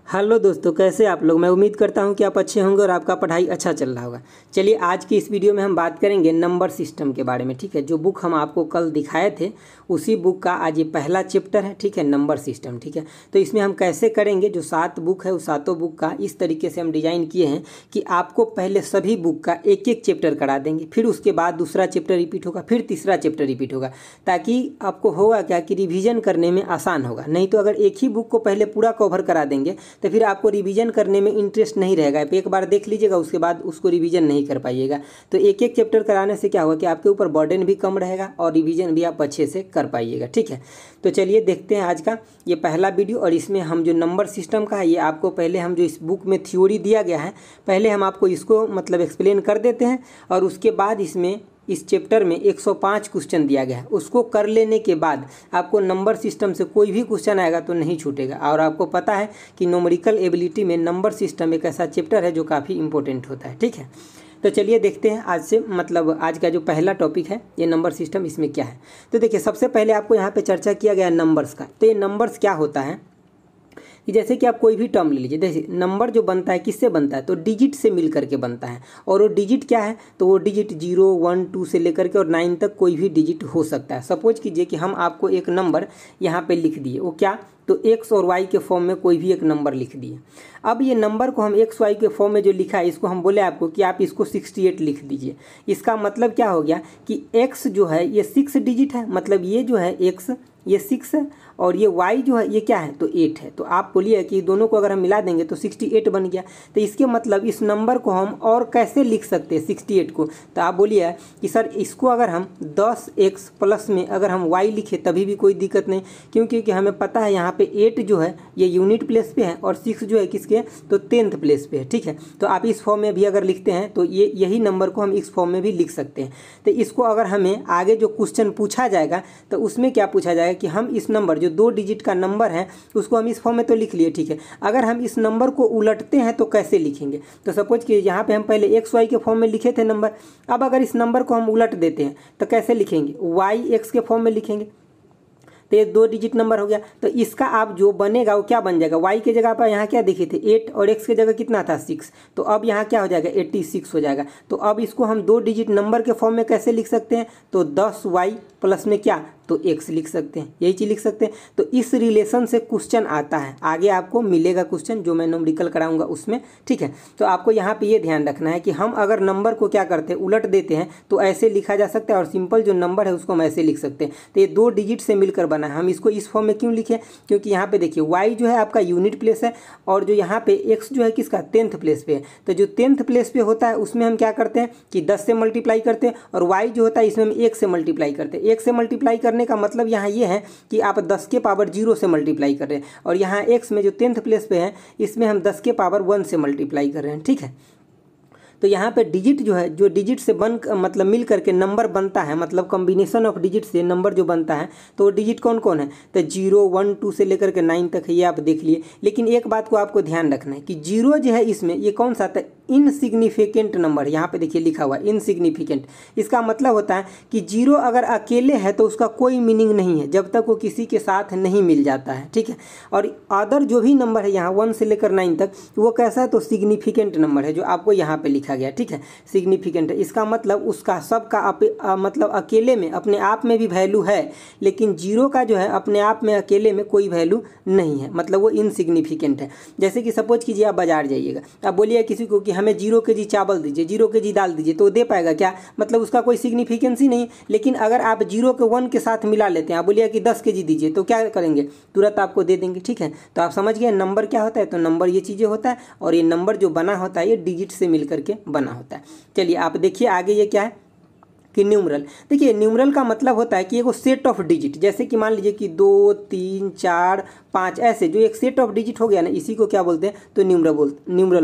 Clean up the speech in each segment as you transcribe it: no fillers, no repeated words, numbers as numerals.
Hello दोस्तों, कैसे आप लोग। मैं उम्मीद करता हूं कि आप अच्छे होंगे और आपका पढ़ाई अच्छा चल रहा होगा। चलिए आज की इस वीडियो में हम बात करेंगे नंबर सिस्टम के बारे में। ठीक है, जो बुक हम आपको कल दिखाए थे उसी बुक का आज ये पहला चैप्टर है। ठीक है, नंबर सिस्टम। ठीक है, तो इसमें हम कैसे करेंगे, जो 7 बुक है उस 7 बुक का इस तरीके से हम डिजाइन किए हैं कि आपको पहले सभी बुक का एक एक चैप्टर करा देंगे, फिर उसके बाद दूसरा चैप्टर रिपीट होगा, फिर तीसरा चैप्टर रिपीट होगा, ताकि आपको होगा क्या कि रिवीजन करने में आसान होगा। नहीं तो अगर एक ही बुक को पहले पूरा कवर करा देंगे तो फिर आपको रिवीजन करने में इंटरेस्ट नहीं रहेगा। एक बार देख लीजिएगा, उसके बाद उसको रिवीजन नहीं कर पाइएगा। तो एक एक चैप्टर कराने से क्या होगा कि आपके ऊपर बर्डन भी कम रहेगा और रिवीजन भी आप अच्छे से कर पाइएगा। ठीक है, तो चलिए देखते हैं आज का ये पहला वीडियो। और इसमें हम जो नंबर सिस्टम का है ये आपको पहले हम जो इस बुक में थ्योरी दिया गया है पहले हम आपको इसको मतलब एक्सप्लेन कर देते हैं, और उसके बाद इसमें इस चैप्टर में 105 क्वेश्चन दिया गया है। उसको कर लेने के बाद आपको नंबर सिस्टम से कोई भी क्वेश्चन आएगा तो नहीं छूटेगा। और आपको पता है कि न्यूमेरिकल एबिलिटी में नंबर सिस्टम एक ऐसा चैप्टर है जो काफ़ी इंपॉर्टेंट होता है। ठीक है, तो चलिए देखते हैं आज से मतलब आज का जो पहला टॉपिक है ये नंबर सिस्टम, इसमें क्या है। तो देखिए सबसे पहले आपको यहाँ पे चर्चा किया गया नंबर्स का। तो ये नंबर्स क्या होता है कि जैसे कि आप कोई भी टर्म ले लीजिए, जैसे नंबर जो बनता है किससे बनता है, तो डिजिट से मिल करके बनता है। और वो डिजिट क्या है, तो वो डिजिट 0, 1, 2 से लेकर के और 9 तक कोई भी डिजिट हो सकता है। सपोज कीजिए कि हम आपको एक नंबर यहाँ पे लिख दिए, वो क्या, तो x और y के फॉर्म में कोई भी एक नंबर लिख दिए। अब ये नंबर को हम x y के फॉर्म में जो लिखा है इसको हम बोले आपको कि आप इसको 68 लिख दीजिए। इसका मतलब क्या हो गया कि x जो है ये 6 डिजिट है, मतलब ये जो है x ये 6 है, और ये y जो है ये क्या है, तो 8 है। तो आप बोलिए कि दोनों को अगर हम मिला देंगे तो 68 बन गया। तो इसके मतलब इस नंबर को हम और कैसे लिख सकते हैं 68 को, तो आप बोलिए कि सर इसको अगर हम 10x प्लस में अगर हम y लिखे तभी भी कोई दिक्कत नहीं, क्योंकि हमें पता है यहाँ पे 8 जो है ये यूनिट प्लेस पे है और 6 जो है किसके, तो 10th प्लेस पे है। ठीक है, तो आप इस फॉर्म में भी अगर लिखते हैं तो ये यही नंबर को हम इस फॉर्म में भी लिख सकते हैं। तो इसको अगर हमें आगे जो क्वेश्चन पूछा जाएगा तो उसमें क्या पूछा जाएगा कि हम इस नंबर जो 2 डिजिट का नंबर है उसको हम इस फॉर्म में तो लिख लिए। ठीक है, अगर हम इस नंबर को उलटते हैं तो कैसे लिखेंगे, तो सपोज कि यहाँ पे हम पहले एक्स वाई के फॉर्म में लिखे थे नंबर, अब अगर इस नंबर को हम उलट देते हैं तो कैसे लिखेंगे, वाई एक्स के फॉर्म में लिखेंगे। तो ये 2 डिजिट नंबर हो गया। तो इसका आप जो बनेगा वो क्या बन जाएगा, y के जगह पर यहाँ क्या दिखे थे 8 और x के जगह कितना था 6, तो अब यहाँ क्या हो जाएगा 86 हो जाएगा। तो अब इसको हम 2 डिजिट नंबर के फॉर्म में कैसे लिख सकते हैं, तो 10y प्लस में क्या, तो x लिख सकते हैं, यही चीज़ लिख सकते हैं। तो इस रिलेशन से क्वेश्चन आता है, आगे आपको मिलेगा क्वेश्चन जो मैं न्यूमेरिकल कराऊंगा उसमें। ठीक है, तो आपको यहाँ पे ये ध्यान रखना है कि हम अगर नंबर को क्या करते हैं उलट देते हैं तो ऐसे लिखा जा सकता है, और सिंपल जो नंबर है उसको हम ऐसे लिख सकते हैं। तो ये 2 डिजिट से मिलकर बना है। हम इसको इस फॉर्म में क्यों लिखे, क्योंकि यहाँ पे देखिए y जो है आपका यूनिट प्लेस है और जो यहाँ पे x जो है किसका 10th प्लेस पे है। तो जो 10th प्लेस पे होता है उसमें हम क्या करते हैं कि 10 से मल्टीप्लाई करते हैं, और y जो होता है इसमें हम 1 से मल्टीप्लाई करते हैं। 1 से मल्टीप्लाई करने का मतलब यहाँ ये है कि आप 10 के पावर 0 से मल्टीप्लाई कर रहे हैं, और यहाँ x में जो 10th प्लेस पे है इसमें हम 10 के पावर 1 से मल्टीप्लाई कर रहे हैं। ठीक है, तो यहाँ पे डिजिट जो है, जो डिजिट से बन मतलब मिल करके नंबर बनता है, मतलब कॉम्बिनेशन ऑफ डिजिट से नंबर जो बनता है, तो वो डिजिट कौन कौन है, तो 0, 1, 2 से लेकर के 9 तक है, ये आप देख लिए। लेकिन एक बात को आपको ध्यान रखना है कि 0 जो है इसमें ये कौन सा था, इनसिग्निफिकेंट नंबर। यहाँ पे देखिए लिखा हुआ इनसिग्निफिकेंट, इसका मतलब होता है कि 0 अगर अकेले है तो उसका कोई मीनिंग नहीं है जब तक वो किसी के साथ नहीं मिल जाता है। ठीक है, और अदर जो भी नंबर है यहाँ 1 से लेकर 9 तक वो कैसा है, तो सिग्निफिकेंट नंबर है, जो आपको यहाँ पे लिखा गया। ठीक है, सिग्निफिकेंट है, इसका मतलब उसका सबका मतलब अकेले में अपने आप में भी वैल्यू है, लेकिन 0 का जो है अपने आप में अकेले में कोई वैल्यू नहीं है, मतलब वो इनसिग्निफिकेंट है। जैसे कि सपोज कीजिए आप बाजार जाइएगा, आप बोलिए किसी को कि हमें 0 kg चावल दीजिए, 0 kg दाल दीजिए, तो दे पाएगा क्या, मतलब उसका कोई सिग्निफिकेंस ही नहीं। लेकिन अगर आप 0 को 1 के साथ मिला लेते हैं, आप बोलिए कि 10 kg दीजिए, तो क्या करेंगे, तुरंत आपको दे देंगे। ठीक है, तो आप समझ गए नंबर क्या होता है, तो नंबर ये चीज़ें होता है, और ये नंबर जो बना होता है ये डिजिट से मिल करके बना होता है। चलिए आप देखिए आगे ये क्या है कि न्यूमरल। देखिए न्यूमरल का मतलब होता है कि एक सेट ऑफ डिजिट, जैसे कि मान लीजिए कि 2, 3, 4, 5 ऐसे जो एक सेट ऑफ डिजिट हो गया ना, इसी को क्या बोलते हैं, तो न्यूमरल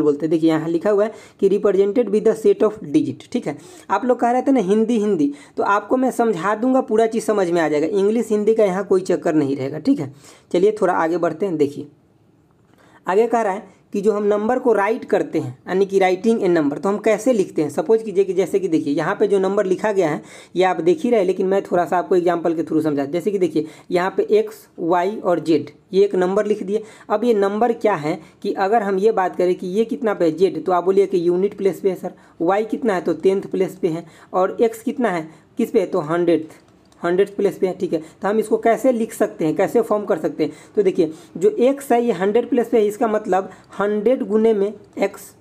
बोलते हैं। देखिए यहाँ लिखा हुआ है कि represented with the set of digit. ठीक है, आप लोग कह रहे थे ना हिंदी, तो आपको मैं समझा दूंगा, पूरा चीज़ समझ में आ जाएगा। इंग्लिश हिंदी का यहाँ कोई चक्कर नहीं रहेगा। ठीक है, चलिए थोड़ा आगे बढ़ते हैं। देखिए आगे कह रहा है कि जो हम नंबर को राइट करते हैं यानी कि राइटिंग ए नंबर, तो हम कैसे लिखते हैं। सपोज कीजिए कि जैसे कि देखिए यहाँ पे जो नंबर लिखा गया है ये आप देख ही रहे, लेकिन मैं थोड़ा सा आपको एग्जांपल के थ्रू समझा। जैसे कि देखिए यहाँ पे एक्स वाई और जेड ये एक नंबर लिख दिए। अब ये नंबर क्या है कि अगर हम ये बात करें कि ये कितना पे है जेड, तो आप बोलिए कि यूनिट प्लेस पे है सर। वाई कितना है तो 10th प्लेस पे है, और एक्स कितना है किस पे है तो 100th प्लेस पे है, ठीक है। तो हम इसको कैसे लिख सकते हैं, कैसे फॉर्म कर सकते हैं, तो देखिए जो एक्स है ये 100 प्लेस पे है, इसका मतलब 100 गुने में एक्स,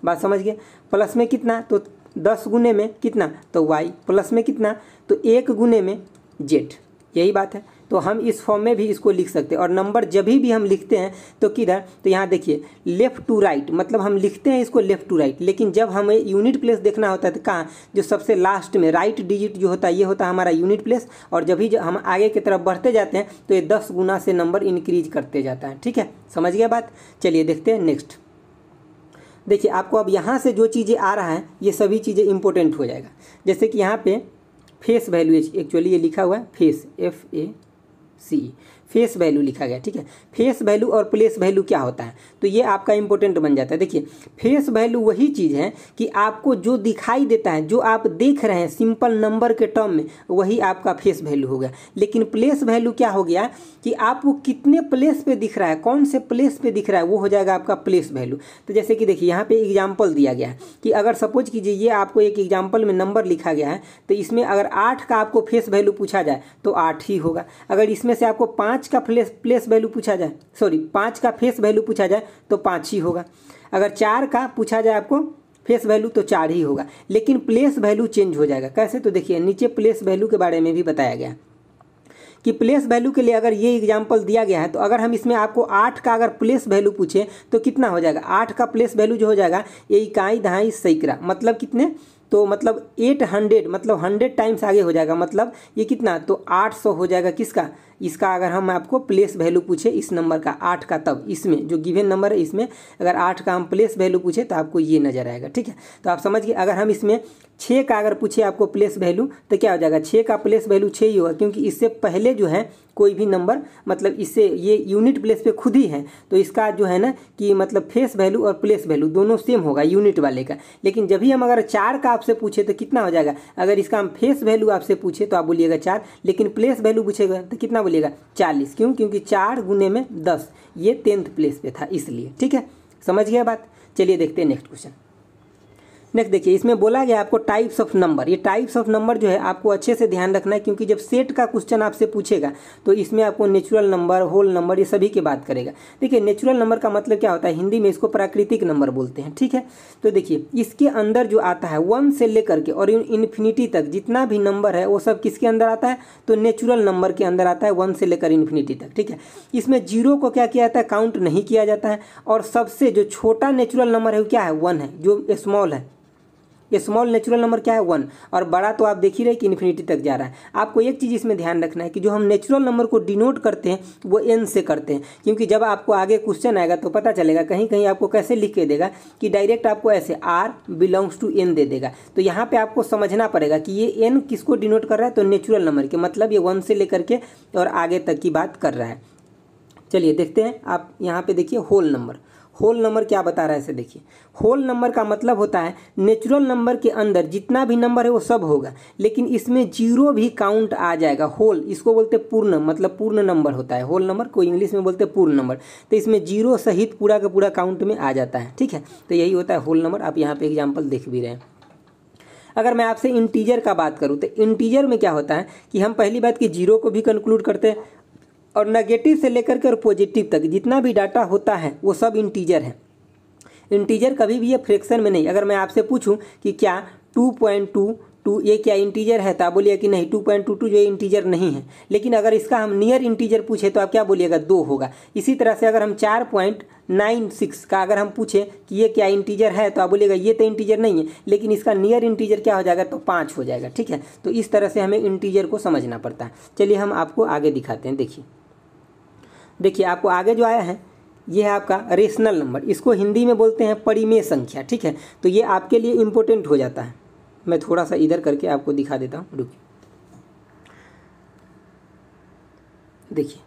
बात समझ गए, प्लस में कितना तो 10 गुने में कितना तो वाई, प्लस में कितना तो 1 गुने में जेड, यही बात है। तो हम इस फॉर्म में भी इसको लिख सकते हैं। और नंबर जब भी हम लिखते हैं तो किधर, तो यहाँ देखिए लेफ़्ट टू राइट, मतलब हम लिखते हैं इसको लेफ़्ट टू राइट, लेकिन जब हमें यूनिट प्लेस देखना होता है तो कहाँ, जो सबसे लास्ट में राइट डिजिट जो होता है ये होता है हमारा यूनिट प्लेस। और जब भी हम आगे की तरफ बढ़ते जाते हैं तो ये 10 गुना से नंबर इंक्रीज करते जाता है, ठीक है, समझ गया बात। चलिए देखते हैं नेक्स्ट। देखिए आपको अब यहाँ से जो चीज़ें आ रहा है ये सभी चीज़ें इंपॉर्टेंट हो जाएगा। जैसे कि यहाँ पे फेस वैल्यू, एक्चुअली ये लिखा हुआ है फेस, FACE, फेस वैल्यू लिखा गया, ठीक है। फेस वैल्यू और प्लेस वैल्यू क्या होता है, तो ये आपका इंपॉर्टेंट बन जाता है। देखिए फेस वैल्यू वही चीज़ है कि आपको जो दिखाई देता है, जो आप देख रहे हैं सिंपल नंबर के टर्म में, वही आपका फेस वैल्यू हो गया। लेकिन प्लेस वैल्यू क्या हो गया कि आपको कितने प्लेस पे दिख रहा है, कौन से प्लेस पे दिख रहा है, वो हो जाएगा आपका प्लेस वैल्यू। तो जैसे कि देखिए यहाँ पे एग्जाम्पल दिया गया है कि अगर सपोज कीजिए ये आपको एक एग्जाम्पल में नंबर लिखा गया है, तो इसमें अगर 8 का आपको फेस वैल्यू पूछा जाए तो 8 ही होगा। अगर इसमें से आपको 5 का प्लेस वैल्यू पूछा जाए, 5 का फेस वैल्यू पूछा जाए तो 5 ही होगा। अगर 4 का पूछा जाए आपको फेस वैल्यू तो 4 ही होगा। लेकिन प्लेस वैल्यू चेंज हो जाएगा, कैसे, तो देखिए नीचे प्लेस वैल्यू के बारे में भी बताया गया कि प्लेस वैल्यू के लिए अगर ये एग्जाम्पल दिया गया है, तो अगर हम इसमें आपको 8 का अगर प्लेस वैल्यू पूछे तो कितना हो जाएगा, 8 का प्लेस वैल्यू जो हो जाएगा ये इकाई दहाई सैकड़ा, मतलब कितने, तो मतलब 800, मतलब 100 टाइम्स आगे हो जाएगा, मतलब ये कितना तो 800 हो जाएगा किसका, इसका। अगर हम आपको प्लेस वैल्यू पूछे इस नंबर का 8 का, तब इसमें जो गिवन नंबर है इसमें अगर 8 का हम प्लेस वैल्यू पूछे तो आपको ये नजर आएगा, ठीक है। तो आप समझ गए। अगर हम इसमें 6 का अगर पूछे आपको प्लेस वैल्यू तो क्या हो जाएगा, 6 का प्लेस वैल्यू 6 ही होगा, क्योंकि इससे पहले जो है कोई भी नंबर, मतलब इससे ये यूनिट प्लेस पे खुद ही है, तो इसका जो है ना कि मतलब फेस वैल्यू और प्लेस वैल्यू दोनों सेम होगा यूनिट वाले का। लेकिन जब भी हम अगर 4 का आपसे पूछे तो कितना हो जाएगा, अगर इसका हम फेस वैल्यू आपसे पूछे तो आप बोलिएगा 4, लेकिन प्लेस वैल्यू पूछेगा तो कितना बोलिएगा 40, क्यों, क्योंकि 4 गुने में 10 ये 10th प्लेस पे था इसलिए, ठीक है, समझ गया बात। चलिए देखते हैं नेक्स्ट क्वेश्चन। नेक्स्ट देखिए इसमें बोला गया आपको टाइप्स ऑफ नंबर। ये टाइप्स ऑफ नंबर जो है आपको अच्छे से ध्यान रखना है, क्योंकि जब सेट का क्वेश्चन आपसे पूछेगा तो इसमें आपको नेचुरल नंबर, होल नंबर, ये सभी की बात करेगा। देखिए नेचुरल नंबर का मतलब क्या होता है, हिंदी में इसको प्राकृतिक नंबर बोलते हैं, ठीक है। तो देखिए इसके अंदर जो आता है 1 से लेकर के और इन्फिनिटी तक जितना भी नंबर है वो सब किसके अंदर आता है, तो नेचुरल नंबर के अंदर आता है, 1 से लेकर इन्फिनिटी तक, ठीक है। इसमें जीरो को क्या किया जाता है, काउंट नहीं किया जाता है। और सबसे जो छोटा नेचुरल नंबर है वो क्या है, 1 है, जो स्मॉल है। ये स्मॉल नेचुरल नंबर क्या है 1, और बड़ा तो आप देख ही रहे कि इन्फिनिटी तक जा रहा है। आपको एक चीज़ इसमें ध्यान रखना है कि जो हम नेचुरल नंबर को डिनोट करते हैं वो n से करते हैं, क्योंकि जब आपको आगे क्वेश्चन आएगा तो पता चलेगा कहीं कहीं आपको कैसे लिख के देगा कि डायरेक्ट आपको ऐसे r बिलोंग्स टू n दे देगा। तो यहाँ पे आपको समझना पड़ेगा कि ये n किसको डिनोट कर रहा है, तो नेचुरल नंबर के, मतलब ये 1 से लेकर के और आगे तक की बात कर रहा है। चलिए देखते हैं, आप यहाँ पे देखिए होल नंबर। होल नंबर क्या बता रहा है इसे देखिए। होल नंबर का मतलब होता है नेचुरल नंबर के अंदर जितना भी नंबर है वो सब होगा, लेकिन इसमें जीरो भी काउंट आ जाएगा। होल इसको बोलते पूर्ण, मतलब पूर्ण नंबर होता है होल नंबर को, इंग्लिश में बोलते पूर्ण नंबर। तो इसमें जीरो सहित पूरा का पूरा काउंट में आ जाता है, ठीक है। तो यही होता है होल नंबर। आप यहाँ पे एग्जाम्पल देख भी रहे हैं। अगर मैं आपसे इंटीजर का बात करूँ तो इंटीजर में क्या होता है कि हम पहली बात कि जीरो को भी कंक्लूड करते हैं, और नेगेटिव से लेकर के और पॉजिटिव तक जितना भी डाटा होता है वो सब इंटीजर है। इंटीजर कभी भी ये फ्रैक्शन में नहीं। अगर मैं आपसे पूछूं कि क्या 2.22 ये क्या इंटीजर है, तो आप बोलिएगा कि नहीं 2.22 जो इंटीजर नहीं है। लेकिन अगर इसका हम नियर इंटीजर पूछे तो आप क्या बोलिएगा 2 होगा। इसी तरह से अगर हम 4.96 का अगर हम पूछे कि ये क्या इंटीजर है, तो आप बोलिएगा ये तो इंटीजर नहीं है, लेकिन इसका नियर इंटीजर क्या हो जाएगा, तो 5 हो जाएगा, ठीक है। तो इस तरह से हमें इंटीजर को समझना पड़ता है। चलिए हम आपको आगे दिखाते हैं। देखिए आपको आगे जो आया है ये है आपका रेशनल नंबर। इसको हिंदी में बोलते हैं परिमेय संख्या, ठीक है। तो ये आपके लिए इम्पोर्टेंट हो जाता है। मैं थोड़ा सा इधर करके आपको दिखा देता हूँ, रुकिए। देखिए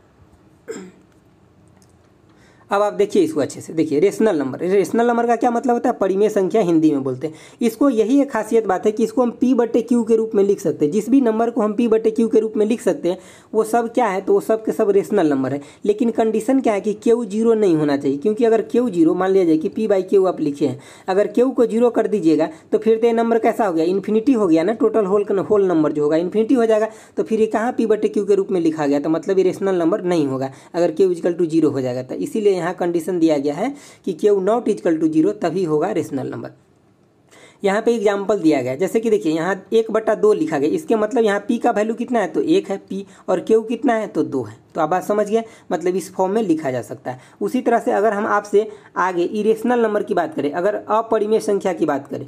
अब आप देखिए इसको अच्छे से, देखिए रेशनल नंबर, रेशनल नंबर का क्या मतलब होता है, परिमेय संख्या हिंदी में बोलते हैं इसको। यही एक खासियत बात है कि इसको हम P/Q के रूप में लिख सकते हैं। जिस भी नंबर को हम P/Q के रूप में लिख सकते हैं वो सब क्या है, तो वो सब के सब रेशनल नंबर है। लेकिन कंडीशन क्या है कि Q 0 नहीं होना चाहिए, क्योंकि अगर Q 0 मान लिया जाए कि P/Q आप लिखे हैं, अगर Q को 0 कर दीजिएगा तो फिर तो ये नंबर कैसा हो गया, इन्फिनिटी हो गया ना, टोटल होल नंबर जो होगा इन्फिनिटी हो जाएगा। तो फिर ये कहाँ P/Q के रूप में लिखा गया, तो मतलब ये रेशनल नंबर नहीं होगा अगर Q = 0 हो जाएगा। तो इसीलिए यहाँ कंडीशन दिया गया है कि Q ≠ = 0 तभी होगा रेशनल नंबर। यहाँ पे एग्जाम्पल दिया गया, जैसे कि देखिए यहाँ 1/2 लिखा गया, इसके मतलब यहाँ P का वैल्यू कितना है, तो 1 है P, और Q कितना है, तो 2 है। तो आप बात समझ गए, मतलब इस फॉर्म में लिखा जा सकता है। उसी तरह से अगर हम आपसे आगे इरेशनल नंबर की बात करें, अगर अपरिमेय संख्या की बात करें,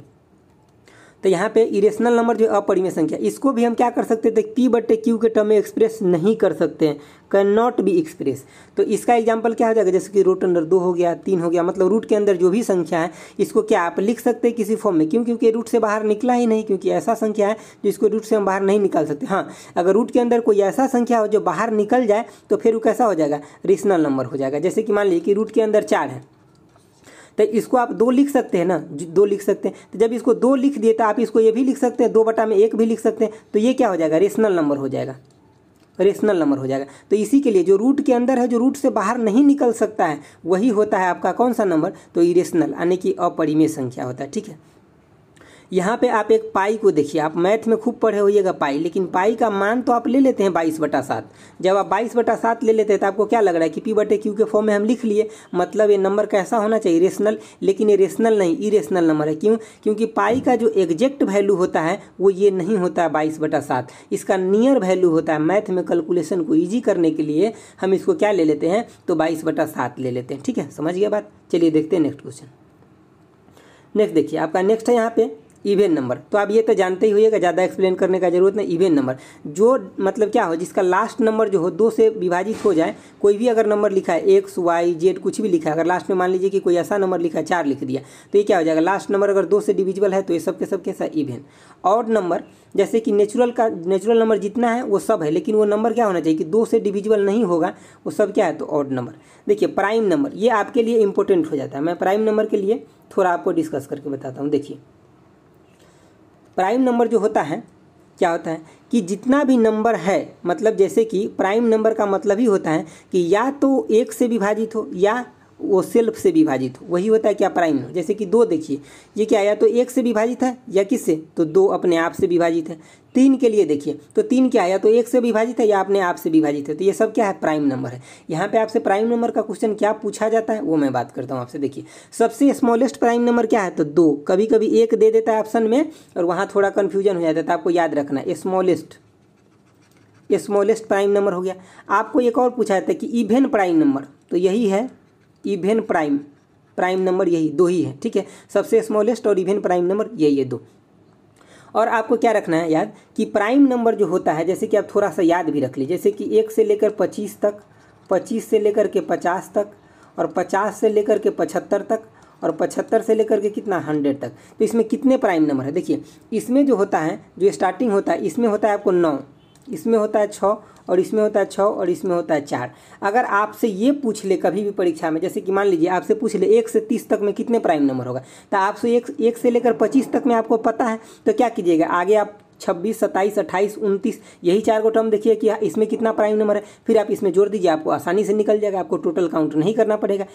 तो यहाँ पे इरेशनल नंबर जो अपरिमेय संख्या, इसको भी हम क्या कर सकते थे, P/Q के टर्म में एक्सप्रेस नहीं कर सकते हैं, कैन नॉट बी एक्सप्रेस। तो इसका एग्जांपल क्या हो जाएगा, जैसे कि √2 हो गया, 3 हो गया, मतलब रूट के अंदर जो भी संख्या है इसको क्या आप लिख सकते हैं किसी फॉर्म में, क्यों, क्योंकि रूट से बाहर निकला ही नहीं, क्योंकि ऐसा संख्या है जिसको रूट से हम बाहर नहीं निकाल सकते। हाँ, अगर रूट के अंदर कोई ऐसा संख्या हो जो बाहर निकल जाए तो फिर वो कैसा हो जाएगा, रेशनल नंबर हो जाएगा। जैसे कि मान लीजिए कि रूट के अंदर 4 है, तो इसको आप 2 लिख सकते हैं ना, 2 लिख सकते हैं। तो जब इसको 2 लिख दिए तो आप इसको ये भी लिख सकते हैं, 2/1 भी लिख सकते हैं। तो ये क्या हो जाएगा, रेशनल नंबर हो जाएगा, रेशनल नंबर हो जाएगा। तो इसी के लिए जो रूट के अंदर है, जो रूट से बाहर नहीं निकल सकता है, वही होता है आपका कौन सा नंबर, तो इरेशनल, यानी कि अपरिमेय संख्या होता है। ठीक है, यहाँ पे आप एक पाई को देखिए, आप मैथ में खूब पढ़े होइएगा पाई, लेकिन पाई का मान तो आप ले लेते हैं 22/7। जब आप 22/7 ले लेते हैं तो आपको क्या लग रहा है कि P/Q के फॉर्म में हम लिख लिए, मतलब ये नंबर कैसा होना चाहिए, रेशनल। लेकिन ये रेशनल नहीं, इरेशनल नंबर है। क्यों, क्योंकि पाई का जो एग्जैक्ट वैल्यू होता है वो ये नहीं होता है 22/7, इसका नियर वैल्यू होता है। मैथ में कैलकुलेशन को ईजी करने के लिए हम इसको क्या ले लेते हैं, तो 22/7 ले लेते हैं। ठीक है, समझ गया बात। चलिए देखते हैं नेक्स्ट क्वेश्चन। नेक्स्ट देखिए, आपका नेक्स्ट है यहाँ पे इवेन नंबर। तो आप ये तो जानते ही होइएगा, ज़्यादा एक्सप्लेन करने का जरूरत नहीं। इवेन नंबर जो मतलब क्या हो, जिसका लास्ट नंबर जो हो 2 से विभाजित हो जाए। कोई भी अगर नंबर लिखा है, X Y Z कुछ भी लिखा है, अगर लास्ट में मान लीजिए कि कोई ऐसा नंबर लिखा है 4 लिख दिया, तो ये क्या हो जाएगा, लास्ट नंबर अगर 2 से डिविजिबल है तो ये सब के सब कैसा, इवेन। ऑड नंबर, जैसे कि नेचुरल नंबर जितना है वो सब है, लेकिन वो नंबर क्या होना चाहिए कि 2 से डिविजिबल नहीं होगा, वो सब क्या है, तो ऑड नंबर। देखिए प्राइम नंबर, ये आपके लिए इंपॉर्टेंट हो जाता है। मैं प्राइम नंबर के लिए थोड़ा आपको डिस्कस करके बताता हूँ। देखिए प्राइम नंबर जो होता है, क्या होता है कि जितना भी नंबर है, मतलब जैसे कि प्राइम नंबर का मतलब ही होता है कि या तो 1 से विभाजित हो या वो सेल्फ से विभाजित हो, वही होता है क्या, प्राइम नंबर। जैसे कि 2 देखिए, ये क्या, या तो 1 से विभाजित है या किससे, तो 2 अपने आप से विभाजित है। 3 के लिए देखिए, तो 3 क्या है, या तो 1 से विभाजित है या अपने आप से विभाजित है। तो ये सब क्या है, प्राइम नंबर है। यहाँ पे आपसे प्राइम नंबर का क्वेश्चन क्या पूछा जाता है वो मैं बात करता हूँ आपसे। देखिए सबसे स्मॉलेस्ट प्राइम नंबर क्या है, तो 2। कभी कभी 1 दे देता है ऑप्शन में और वहाँ थोड़ा कन्फ्यूजन हो जाता है, तो आपको याद रखना है स्मॉलेस्ट प्राइम नंबर हो गया। आपको एक और पूछा जाता है कि इवेन प्राइम नंबर, तो यही है इवेन प्राइम नंबर, यही 2 ही है। ठीक है, सबसे स्मॉलेस्ट और इवेन प्राइम नंबर यही है 2। और आपको क्या रखना है याद कि प्राइम नंबर जो होता है, जैसे कि आप थोड़ा सा याद भी रख लीजिए, जैसे कि 1 से लेकर 25 तक, 25 से लेकर के 50 तक, और 50 से लेकर के 75 तक, और 75 से लेकर के कितना 100 तक। तो इसमें कितने प्राइम नंबर है, देखिए इसमें जो होता है, जो स्टार्टिंग होता है, इसमें होता है आपको 9, इसमें होता है 6, और इसमें होता है 6, और इसमें होता है 4। अगर आपसे ये पूछ ले कभी भी परीक्षा में, जैसे कि मान लीजिए आपसे पूछ ले 1 से 30 तक में कितने प्राइम नंबर होगा, तो आपसे 1 से लेकर 25 तक में आपको पता है, तो क्या कीजिएगा, आगे आप 26, 27, 28, 29 यही 4 को टर्म देखिए कि इसमें कितना प्राइम नंबर है, फिर आप इसमें जोड़ दीजिए, आपको आसानी से निकल जाएगा, आपको टोटल काउंट नहीं करना पड़ेगा।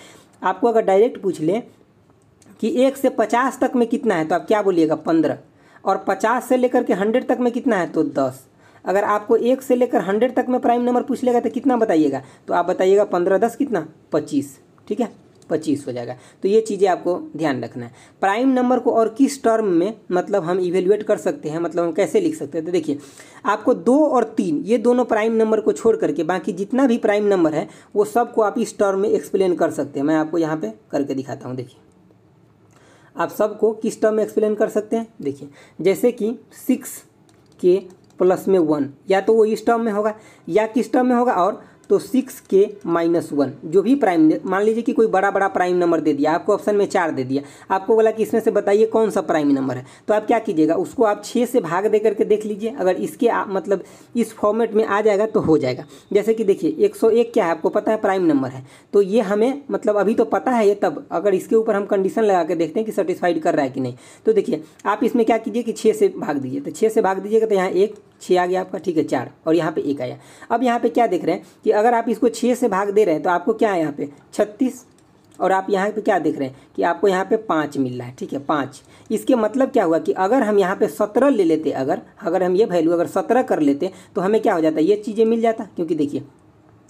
आपको अगर डायरेक्ट पूछ ले कि 1 से 50 तक में कितना है, तो आप क्या बोलिएगा, 15, और 50 से लेकर के 100 तक में कितना है, तो 10। अगर आपको 1 से लेकर 100 तक में प्राइम नंबर पूछ लेगा तो कितना बताइएगा, तो आप बताइएगा 15 10 कितना, 25। ठीक है, 25 हो जाएगा। तो ये चीज़ें आपको ध्यान रखना है। प्राइम नंबर को और किस टर्म में मतलब हम इवेल्युएट कर सकते हैं, मतलब हम कैसे लिख सकते हैं, तो देखिए आपको 2 और 3 ये दोनों प्राइम नंबर को छोड़ करके बाकी जितना भी प्राइम नंबर है वो सबको आप इस टर्म में एक्सप्लेन कर सकते हैं। मैं आपको यहाँ पे करके दिखाता हूँ। देखिए आप सबको किस टर्म में एक्सप्लेन कर सकते हैं, देखिए जैसे कि 6 के प्लस में 1, या तो वो इस टर्म में होगा या किस टर्म में होगा, और तो 6k-1 जो भी प्राइम, मान लीजिए कि कोई बड़ा बड़ा प्राइम नंबर दे दिया आपको, ऑप्शन में 4 दे दिया, आपको बोला कि इसमें से बताइए कौन सा प्राइम नंबर है, तो आप क्या कीजिएगा, उसको आप 6 से भाग दे करके देख लीजिए, अगर इसके मतलब इस फॉर्मेट में आ जाएगा तो हो जाएगा। जैसे कि देखिए 101 क्या है आपको पता है, प्राइम नंबर है, तो ये हमें मतलब अभी तो पता है ये, तब अगर इसके ऊपर हम कंडीशन लगा के देखते हैं कि सेटिस्फाइड कर रहा है कि नहीं, तो देखिए आप इसमें क्या कीजिए कि 6 से भाग दीजिए, तो 6 से भाग दीजिएगा तो यहाँ 1 6 आ गया आपका, ठीक है 4, और यहाँ पे 1 आया। अब यहाँ पे क्या देख रहे हैं कि अगर आप इसको 6 से भाग दे रहे हैं तो आपको क्या है यहाँ पे 36, और आप यहाँ पे क्या देख रहे हैं कि आपको यहाँ पे 5 मिल रहा है, ठीक है 5। इसके मतलब क्या हुआ कि अगर हम यहाँ पे 17 ले लेते, अगर हम ये वैल्यू अगर 17 कर लेते तो हमें क्या हो जाता है, ये चीज़ें मिल जाता, क्योंकि देखिए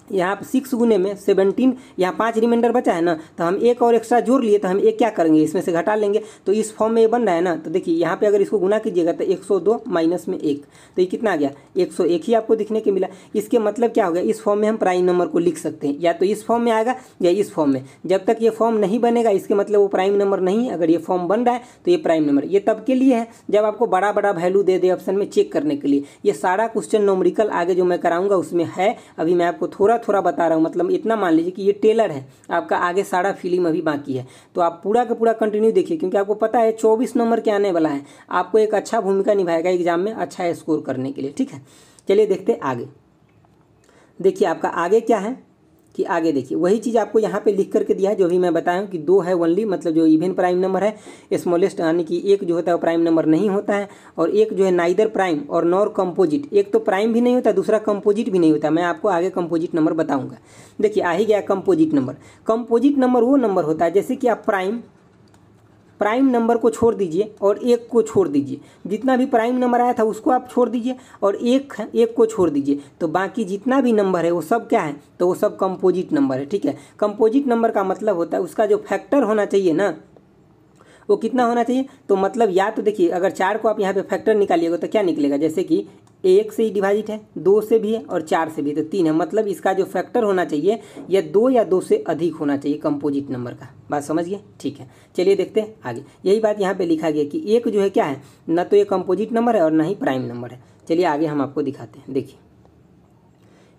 यहाँ पे 6 गुने में 17, यहाँ 5 रिमाइंडर बचा है ना, तो हम एक और एक्स्ट्रा जोड़ लिए, तो हम एक क्या करेंगे इसमें से घटा लेंगे, तो इस फॉर्म में ये बन रहा है ना। तो देखिए यहाँ पे अगर इसको गुना कीजिएगा तो 102 माइनस में 1, तो ये कितना आ गया 101 ही आपको दिखने के मिला। इसके मतलब क्या हो गया, इस फॉर्म में हम प्राइम नंबर को लिख सकते हैं, या तो इस फॉर्म में आएगा या इस फॉर्म में। जब तक ये फॉर्म नहीं बनेगा इसके मतलब वो प्राइम नंबर नहीं है, अगर ये फॉर्म बन रहा है तो ये प्राइम नंबर। ये तब के लिए है जब आपको बड़ा बड़ा वैल्यू दे दे ऑप्शन में चेक करने के लिए। ये सारा क्वेश्चन न्यूमेरिकल आगे जो मैं कराऊंगा उसमें है, अभी मैं आपको थोड़ा थोड़ा बता रहा हूँ, मतलब इतना मान लीजिए कि ये टेलर है आपका, आगे सारा फिल्म अभी बाकी है, तो आप पूरा का पूरा कंटिन्यू देखिए, क्योंकि आपको पता है 24 नंबर के आने वाला है, आपको एक अच्छा भूमिका निभाएगा एग्जाम में अच्छा स्कोर करने के लिए, ठीक है। चलिए देखते हैं आगे। देखिए आपका आगे क्या है कि आगे देखिए वही चीज़ आपको यहाँ पे लिख करके दिया है जो भी मैं बताया कि 2 है ओनली, मतलब जो इवन प्राइम नंबर है, स्मॉलेस्ट यानी कि एक जो होता है वो प्राइम नंबर नहीं होता है, और एक जो है नाइदर प्राइम और नॉर कंपोजिट, एक तो प्राइम भी नहीं होता दूसरा कंपोजिट भी नहीं होता। मैं आपको आगे कंपोजिट नंबर बताऊंगा। देखिए आ ही गया कंपोजिट नंबर। कंपोजिट नंबर वो नंबर होता है जैसे कि आप प्राइम नंबर को छोड़ दीजिए और एक को छोड़ दीजिए, जितना भी प्राइम नंबर आया था उसको आप छोड़ दीजिए और एक को छोड़ दीजिए, तो बाकी जितना भी नंबर है वो सब क्या है, तो वो सब कंपोजिट नंबर है, ठीक है। कंपोजिट नंबर का मतलब होता है उसका जो फैक्टर होना चाहिए ना वो कितना होना चाहिए, तो मतलब या तो देखिए अगर 4 को आप यहाँ पे फैक्टर निकालिएगा तो क्या निकलेगा, जैसे कि 1 से ही डिवाइड है, 2 से भी है और 4 से भी, तो 3 है, मतलब इसका जो फैक्टर होना चाहिए या 2 या 2 से अधिक होना चाहिए कंपोजिट नंबर का। बात समझ गए, ठीक है। चलिए देखते हैं आगे। यही बात यहाँ पे लिखा गया कि एक जो है क्या है, ना तो ये कंपोजिट नंबर है और ना ही प्राइम नंबर है। चलिए आगे हम आपको दिखाते हैं। देखिए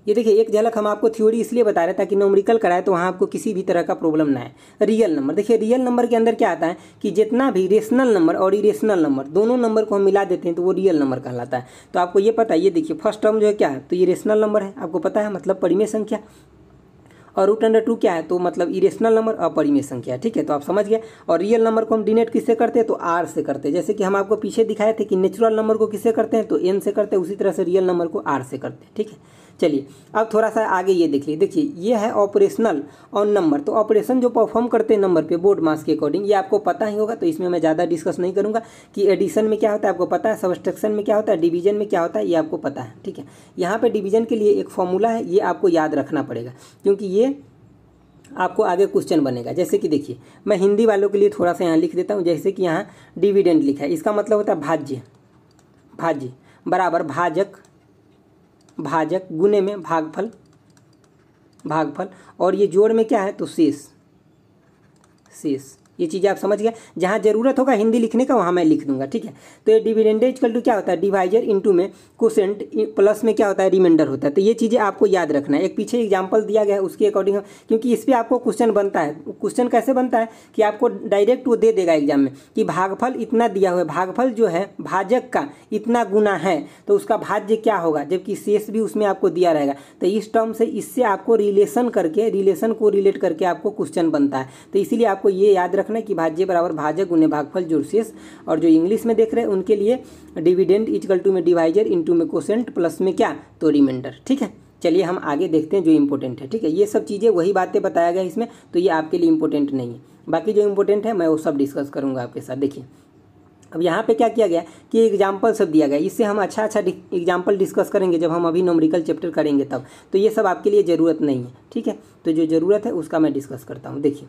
ये देखिए एक झलक हम आपको थ्योरी इसलिए बता रहे ताकि न्यूमेरिकल कराए तो वहाँ आपको किसी भी तरह का प्रॉब्लम ना है। रियल नंबर, देखिए रियल नंबर के अंदर क्या आता है कि जितना भी रेशनल नंबर और इरेशनल नंबर दोनों नंबर को हम मिला देते हैं तो वो रियल नंबर कहलाता है। तो आपको ये पता है, ये देखिए फर्स्ट टर्म जो है क्या है, तो ये रेशनल नंबर है, आपको पता है, मतलब परिमेय संख्या, और √2 क्या है, तो मतलब इरेशनल नंबर अपरिमेय संख्या, ठीक है। तो आप समझ गए। और रियल नंबर को हम डिनोट किससे करते हैं, तो R से करते हैं। जैसे कि हम आपको पीछे दिखाए थे कि नेचुरल नंबर को किससे करते हैं, तो N से करते हैं, उसी तरह से रियल नंबर को R से करते हैं, ठीक है। चलिए अब थोड़ा सा आगे ये देख लीजिए। देखिए ये है ऑपरेशनल ऑन नंबर, तो ऑपरेशन जो परफॉर्म करते हैं नंबर पे बोर्ड मास के अकॉर्डिंग, ये आपको पता ही होगा, तो इसमें मैं ज़्यादा डिस्कस नहीं करूँगा कि एडिशन में क्या होता है आपको पता है, सब्सट्रैक्शन में क्या होता है, डिवीजन में क्या होता है ये आपको पता है, ठीक है। यहाँ पे डिवीजन के लिए एक फॉर्मूला है, ये आपको याद रखना पड़ेगा क्योंकि ये आपको आगे क्वेश्चन बनेगा। जैसे कि देखिए मैं हिंदी वालों के लिए थोड़ा सा यहाँ लिख देता हूँ। जैसे कि यहाँ डिविडेंड लिखा है, इसका मतलब होता है भाज्य बराबर भाजक गुने में भागफल, और ये जोड़ में क्या है, तो शेष। ये चीज़ें आप समझ गए। जहाँ जरूरत होगा हिंदी लिखने का वहाँ मैं लिख दूंगा, ठीक है। तो ये डिविडेंड इक्वल टू क्या होता है, डिवाइजर इनटू में कोसेंट प्लस में क्या होता है, रिमाइंडर होता है। तो ये चीज़ें आपको याद रखना है। एक पीछे एग्जांपल दिया गया है उसके अकॉर्डिंग, क्योंकि इस पर आपको क्वेश्चन बनता है। क्वेश्चन कैसे बनता है कि आपको डायरेक्ट वो दे देगा एग्जाम में कि भागफल इतना दिया हुआ है, भागफल जो है भाजक का इतना गुना है तो उसका भाज्य क्या होगा, जबकि शेष भी उसमें आपको दिया रहेगा। तो इस टर्म से इससे आपको रिलेशन को रिलेट करके आपको क्वेश्चन बनता है। तो इसीलिए आपको ये याद रखना कि भाज्य बराबर भाजक गुने भागफल जोड़ शेष। और जो इंग्लिश में देख रहे हैं उनके लिए डिविडेंड इक्वल टू में डिवाइजर इनटू में कोसेंट प्लस में क्या, तो रिमाइंडर, ठीक है। चलिए हम आगे देखते हैं जो इंपॉर्टेंट है, ठीक है। ये सब चीज़ें वही बातें बताया गया इसमें, तो ये आपके लिए इंपॉर्टेंट नहीं है। बाकी जो इंपॉर्टेंट है मैं वो सब डिस्कस करूँगा आपके साथ। देखिए अब यहाँ पे क्या किया गया कि एग्जाम्पल सब दिया गया, इससे हम अच्छा एग्जाम्पल डिस्कस करेंगे जब हम अभी न्यूमेरिकल चैप्टर करेंगे तब। तो ये सब आपके लिए ज़रूरत नहीं है, ठीक है। तो जो ज़रूरत है उसका मैं डिस्कस करता हूँ। देखिए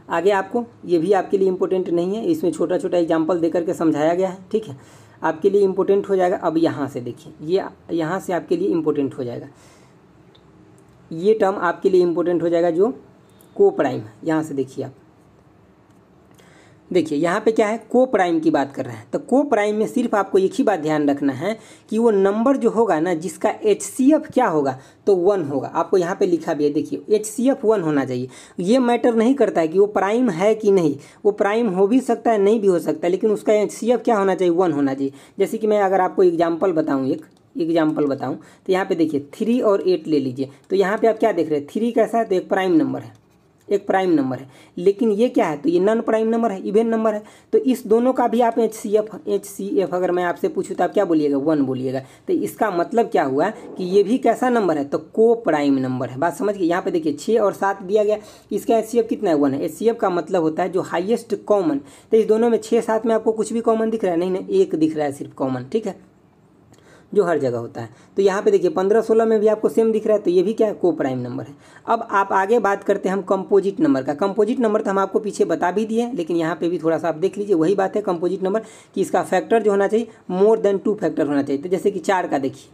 आगे आपको ये भी आपके लिए इम्पोर्टेंट नहीं है, इसमें छोटा छोटा एग्जाम्पल दे करके समझाया गया है, ठीक है। आपके लिए इम्पोर्टेंट हो जाएगा। अब यहाँ से देखिए, ये यहाँ से आपके लिए इम्पोर्टेंट हो जाएगा, ये टर्म आपके लिए इम्पोर्टेंट हो जाएगा जो को प्राइम है। यहाँ से देखिए आप, देखिए यहाँ पे क्या है, को प्राइम की बात कर रहे हैं। तो को प्राइम में सिर्फ आपको एक ही बात ध्यान रखना है कि वो नंबर जो होगा ना जिसका HCF क्या होगा तो 1 होगा। आपको यहाँ पे लिखा भी है, देखिए HCF 1 होना चाहिए। ये मैटर नहीं करता है कि वो प्राइम है कि नहीं, वो प्राइम हो भी सकता है नहीं भी हो सकता है, लेकिन उसका HCF क्या होना चाहिए, 1 होना चाहिए। जैसे कि मैं अगर आपको एग्जाम्पल बताऊँ, एक एग्जाम्पल बताऊँ तो यहाँ पे देखिए 3 और 8 ले लीजिए। तो यहाँ पे आप क्या देख रहे हैं, 3 कैसा है तो एक प्राइम नंबर है, एक प्राइम नंबर है, लेकिन ये क्या है तो ये नॉन प्राइम नंबर है, इवन नंबर है। तो इस दोनों का भी आप HCF अगर मैं आपसे पूछूँ तो आप क्या बोलिएगा, 1 बोलिएगा। तो इसका मतलब क्या हुआ कि ये भी कैसा नंबर है तो को प्राइम नंबर है। बात समझ गए। यहाँ पे देखिए 6 और 7 दिया गया, इसका HCF कितना है, 1 है। HCF का मतलब होता है जो हाईएस्ट कॉमन। तो इस दोनों में 6-7 में आपको कुछ भी कॉमन दिख रहा है, नहीं ना, एक दिख रहा है सिर्फ कॉमन, ठीक है, जो हर जगह होता है। तो यहाँ पे देखिए 15-16 में भी आपको सेम दिख रहा है, तो ये भी क्या है, को प्राइम नंबर है। अब आप आगे बात करते हैं हम कंपोजिट नंबर का। कंपोजिट नंबर तो हम आपको पीछे बता भी दिए, लेकिन यहाँ पे भी थोड़ा सा आप देख लीजिए। वही बात है कंपोजिट नंबर कि इसका फैक्टर जो होना चाहिए मोर देन 2 फैक्टर होना चाहिए। तो जैसे कि 4 का देखिए,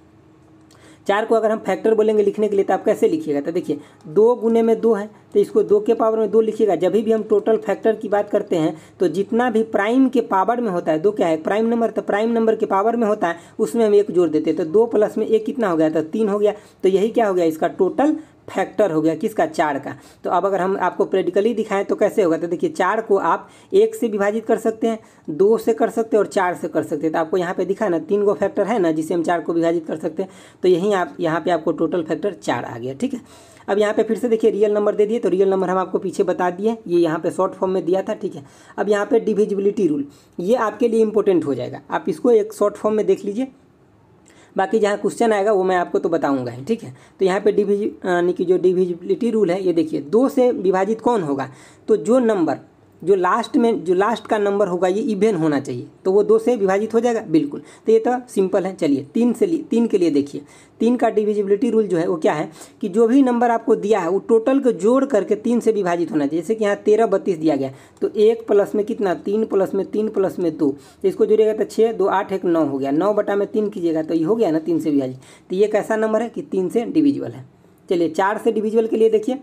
4 को अगर हम फैक्टर बोलेंगे लिखने के लिए तो आप कैसे लिखिएगा, तो देखिए 2 गुने में 2 है तो इसको 2 के पावर में 2 लिखिएगा। जब भी हम टोटल फैक्टर की बात करते हैं तो जितना भी प्राइम के पावर में होता है, 2 क्या है, प्राइम नंबर, तो प्राइम नंबर के पावर में होता है उसमें हम 1 जोड़ देते हैं। तो 2 प्लस में 1 कितना हो गया, तो 3 हो गया। तो यही क्या हो गया, इसका टोटल फैक्टर हो गया, किसका, 4 का। तो अब अगर हम आपको प्रैक्टिकली दिखाएं तो कैसे होगा, तो देखिए 4 को आप 1 से विभाजित कर सकते हैं, 2 से कर सकते हैं और 4 से कर सकते हैं। तो आपको यहाँ पे दिखा ना 3 गो फैक्टर है ना जिसे हम 4 को विभाजित कर सकते हैं। तो यही आप यहाँ पे आपको टोटल फैक्टर 4 आ गया, ठीक है। अब यहाँ पे फिर से देखिए रियल नंबर दे दिए, तो रियल नंबर हम आपको पीछे बता दिए, ये यहाँ पे शॉर्ट फॉर्म में दिया था, ठीक है। अब यहाँ पे डिविजिबिलिटी रूल, ये आपके लिए इंपॉर्टेंट हो जाएगा, आप इसको एक शॉर्ट फॉर्म में देख लीजिए। बाकी जहाँ क्वेश्चन आएगा वो मैं आपको तो बताऊंगा ही, ठीक है। तो यहाँ पे यानी कि जो डिविजिबिलिटी रूल है, ये देखिए 2 से विभाजित कौन होगा, तो जो नंबर जो लास्ट का नंबर होगा ये इवन होना चाहिए, तो वो 2 से विभाजित हो जाएगा, बिल्कुल। तो ये तो सिंपल है। चलिए 3 के लिए देखिए, 3 का डिविजिबिलिटी रूल जो है वो क्या है कि जो भी नंबर आपको दिया है वो टोटल को जोड़ करके 3 से विभाजित होना चाहिए। जैसे कि यहाँ 13, 32 दिया गया, तो 1 प्लस में कितना, 3 प्लस में 3 प्लस में 2, तो इसको जोड़िएगा तो 6, 2, 8, 1, 9 हो गया। 9 बटा में 3 कीजिएगा तो ये हो गया ना 3 से विभाजित। तो ये कैसा नंबर है कि 3 से डिविजिबल है। चलिए 4 से डिविजिबल के लिए देखिए,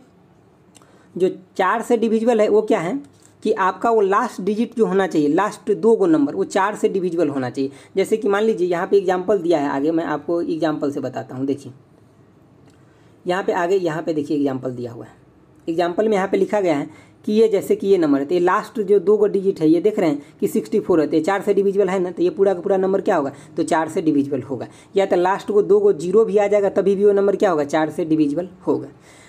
जो 4 से डिविजिबल है वो क्या है कि आपका वो लास्ट डिजिट जो होना चाहिए, लास्ट 2 गो नंबर वो 4 से डिविजिबल होना चाहिए। जैसे कि मान लीजिए यहाँ पे एग्जांपल दिया है, आगे मैं आपको एग्जांपल से बताता हूँ। देखिए यहाँ पे आगे, यहाँ पे देखिए एग्जांपल दिया हुआ है। एग्जांपल में यहाँ पे लिखा गया है कि ये जैसे कि ये नंबर है, तो ये लास्ट जो 2 गो डिजिट है ये देख रहे हैं कि 64 है, तो ये 4 से डिविजिबल है ना, तो ये पूरा का पूरा नंबर क्या होगा, तो 4 से डिविजिबल होगा। या तो लास्ट को 2 गो 0 भी आ जाएगा तभी भी वो नंबर क्या होगा, 4 से डिविजिबल होगा।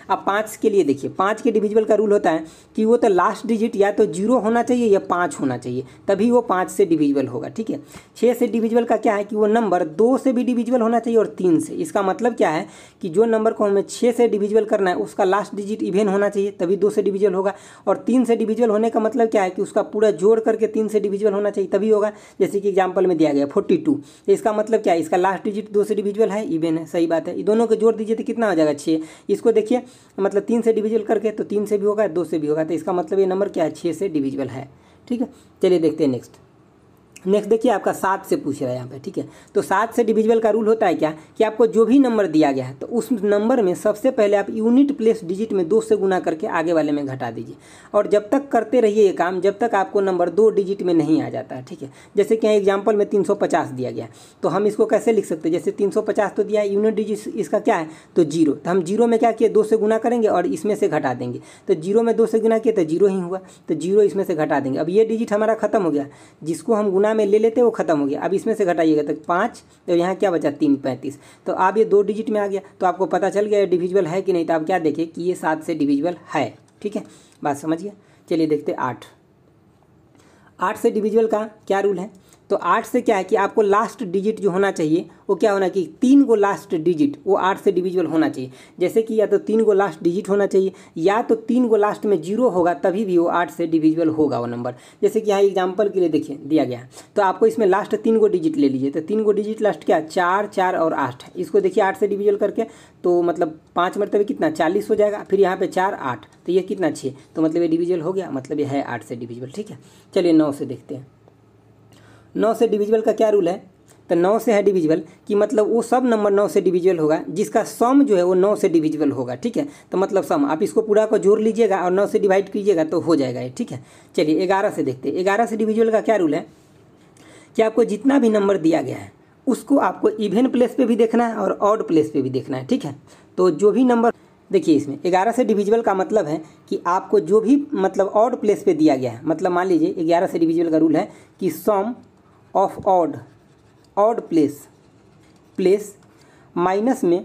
अब 5 के लिए देखिए, 5 के डिविजिबल का रूल होता है कि वो तो लास्ट डिजिट या तो 0 होना चाहिए या 5 होना चाहिए, तभी वो 5 से डिविजिबल होगा, ठीक है। 6 से डिविजिबल का क्या है कि वो नंबर 2 से भी डिविजिबल होना चाहिए और 3 से। इसका मतलब क्या है कि जो नंबर को हमें 6 से डिविजिबल करना है उसका लास्ट डिजिट इवन होना चाहिए तभी 2 से डिविजिबल होगा। और 3 से डिविजिबल होने का मतलब क्या है कि उसका पूरा जोड़ करके 3 से डिविजिबल होना चाहिए तभी होगा। जैसे कि एग्जाम्पल में दिया गया 42, तो इसका मतलब क्या है, इसका लास्ट डिजिट 2 से डिविजिबल है, इवन है, सही बात है। ये दोनों को जोड़ दीजिए तो कितना हो जाएगा, 6। इसको देखिए मतलब 3 से डिविजिबल करके तो 3 से भी होगा, 2 से भी होगा, तो इसका मतलब ये नंबर क्या है, 6 से डिविजिबल है, ठीक है। चलिए देखते हैं नेक्स्ट देखिए आपका 7 से पूछ रहा है यहाँ पे, ठीक है। तो 7 से डिविजिबल का रूल होता है क्या कि आपको जो भी नंबर दिया गया है तो उस नंबर में सबसे पहले आप यूनिट प्लेस डिजिट में 2 से गुना करके आगे वाले में घटा दीजिए, और जब तक करते रहिए ये काम जब तक आपको नंबर 2 डिजिट में नहीं आ जाता है, ठीक है। जैसे कि यहाँ एग्जाम्पल में 350 दिया गया, तो हम इसको कैसे लिख सकते हैं, जैसे 350 तो दिया है, यूनिट डिजिट इसका क्या है तो 0, तो हम 0 में क्या किए 2 से गुना करेंगे और इसमें से घटा देंगे, तो 0 में 2 से गुना किए तो 0 ही हुआ, तो 0 इसमें से घटा देंगे। अब ये डिजिट हमारा खत्म हो गया, जिसको हम गुना में ले लेते वो खत्म हो गया। अब इसमें से घटाइएगा तो 5, तो यहाँ क्या बचा 3, 35, तो आप ये 2 डिजिट में आ गया, तो आपको पता चल गया डिविजिबल है कि नहीं। तो आप क्या देखें कि ये 7 से डिविजिबल है, ठीक है, बात समझ गया। चलिए देखते 8 से डिविजिबल का क्या रूल है, तो 8 से क्या है कि आपको लास्ट डिजिट जो होना चाहिए वो क्या होना कि 3 गो लास्ट डिजिट वो 8 से डिविजिबल होना चाहिए। जैसे कि या तो 3 गो लास्ट डिजिट होना चाहिए या तो 3 गो लास्ट में 0 होगा तभी भी वो 8 से डिविजिबल होगा वो नंबर। जैसे कि यहाँ एग्जांपल के लिए देखिए दिया गया है, तो आपको इसमें लास्ट 3 गो डिजिट ले लीजिए, तो 3 गो डिजिट लास्ट क्या 4, 4 और 8 है। इसको देखिए 8 से डिविजिबल करके तो मतलब 5 मरतबे कितना 40 हो जाएगा, फिर यहाँ पे 4, 8, तो ये कितना 6, तो मतलब ये डिविजिबल हो गया, मतलब ये है 8 से डिविजिबल, ठीक है। चलिए 9 से देखते हैं। 9 से डिविजिबल का क्या रूल है तो 9 से है डिविजिबल कि मतलब वो सब नंबर 9 से डिविजिबल होगा जिसका सम जो है वो 9 से डिविजिबल होगा, ठीक है। तो मतलब सम आप इसको पूरा को जोड़ लीजिएगा और 9 से डिवाइड कीजिएगा तो हो जाएगा ये, ठीक है। चलिए 11 से देखते हैं। 11 से डिविजिबल का क्या रूल है कि आपको जितना भी नंबर दिया गया है उसको आपको इवन प्लेस पे भी देखना है और ऑड प्लेस पे भी देखना है, ठीक है। तो जो भी नंबर देखिए इसमें 11 से डिविजिबल का मतलब है कि आपको जो भी मतलब ऑड प्लेस पे दिया गया है, मतलब मान लीजिए 11 से डिविजिबल का रूल है कि sum of odd place minus में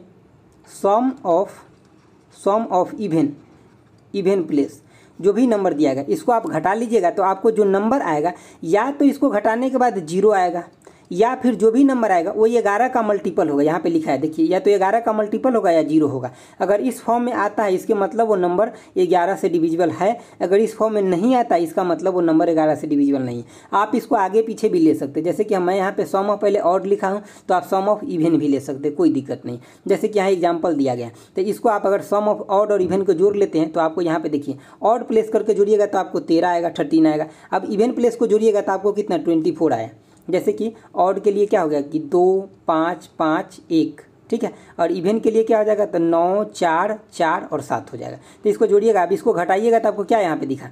सम ऑफ इवन प्लेस, जो भी नंबर दिया गया इसको आप घटा लीजिएगा तो आपको जो नंबर आएगा या तो इसको घटाने के बाद 0 आएगा या फिर जो भी नंबर आएगा वो 11 का मल्टीपल होगा। यहाँ पे लिखा है देखिए, या तो 11 का मल्टीपल होगा या 0 होगा। अगर इस फॉर्म में आता है इसके मतलब वो नंबर 11 से डिविजिबल है, अगर इस फॉर्म में नहीं आता इसका मतलब वो नंबर 11 से डिविजिबल नहीं है। आप इसको आगे पीछे भी ले सकते, जैसे कि मैं यहाँ पे सम ऑफ पहले ऑड लिखा हूँ तो आप सम ऑफ इवन भी ले सकते, कोई दिक्कत नहीं। जैसे कि यहाँ एग्जाम्पल दिया गया तो इसको आप अगर सम ऑफ ऑड और इवन को जोड़ लेते हैं तो आपको यहाँ पे देखिए ऑड प्लेस करके जोड़िएगा तो आपको 13 आएगा, 13 आएगा। अब इवन प्लेस को जोड़िएगा तो आपको कितना 24 आया। जैसे कि ऑड के लिए क्या हो गया कि 2 5 5 1, ठीक है। और इवन के लिए क्या हो जाएगा तो 9 4 4 और 7 हो जाएगा। तो इसको जोड़िएगा, अब इसको घटाइएगा तो आपको क्या यहाँ पे दिखा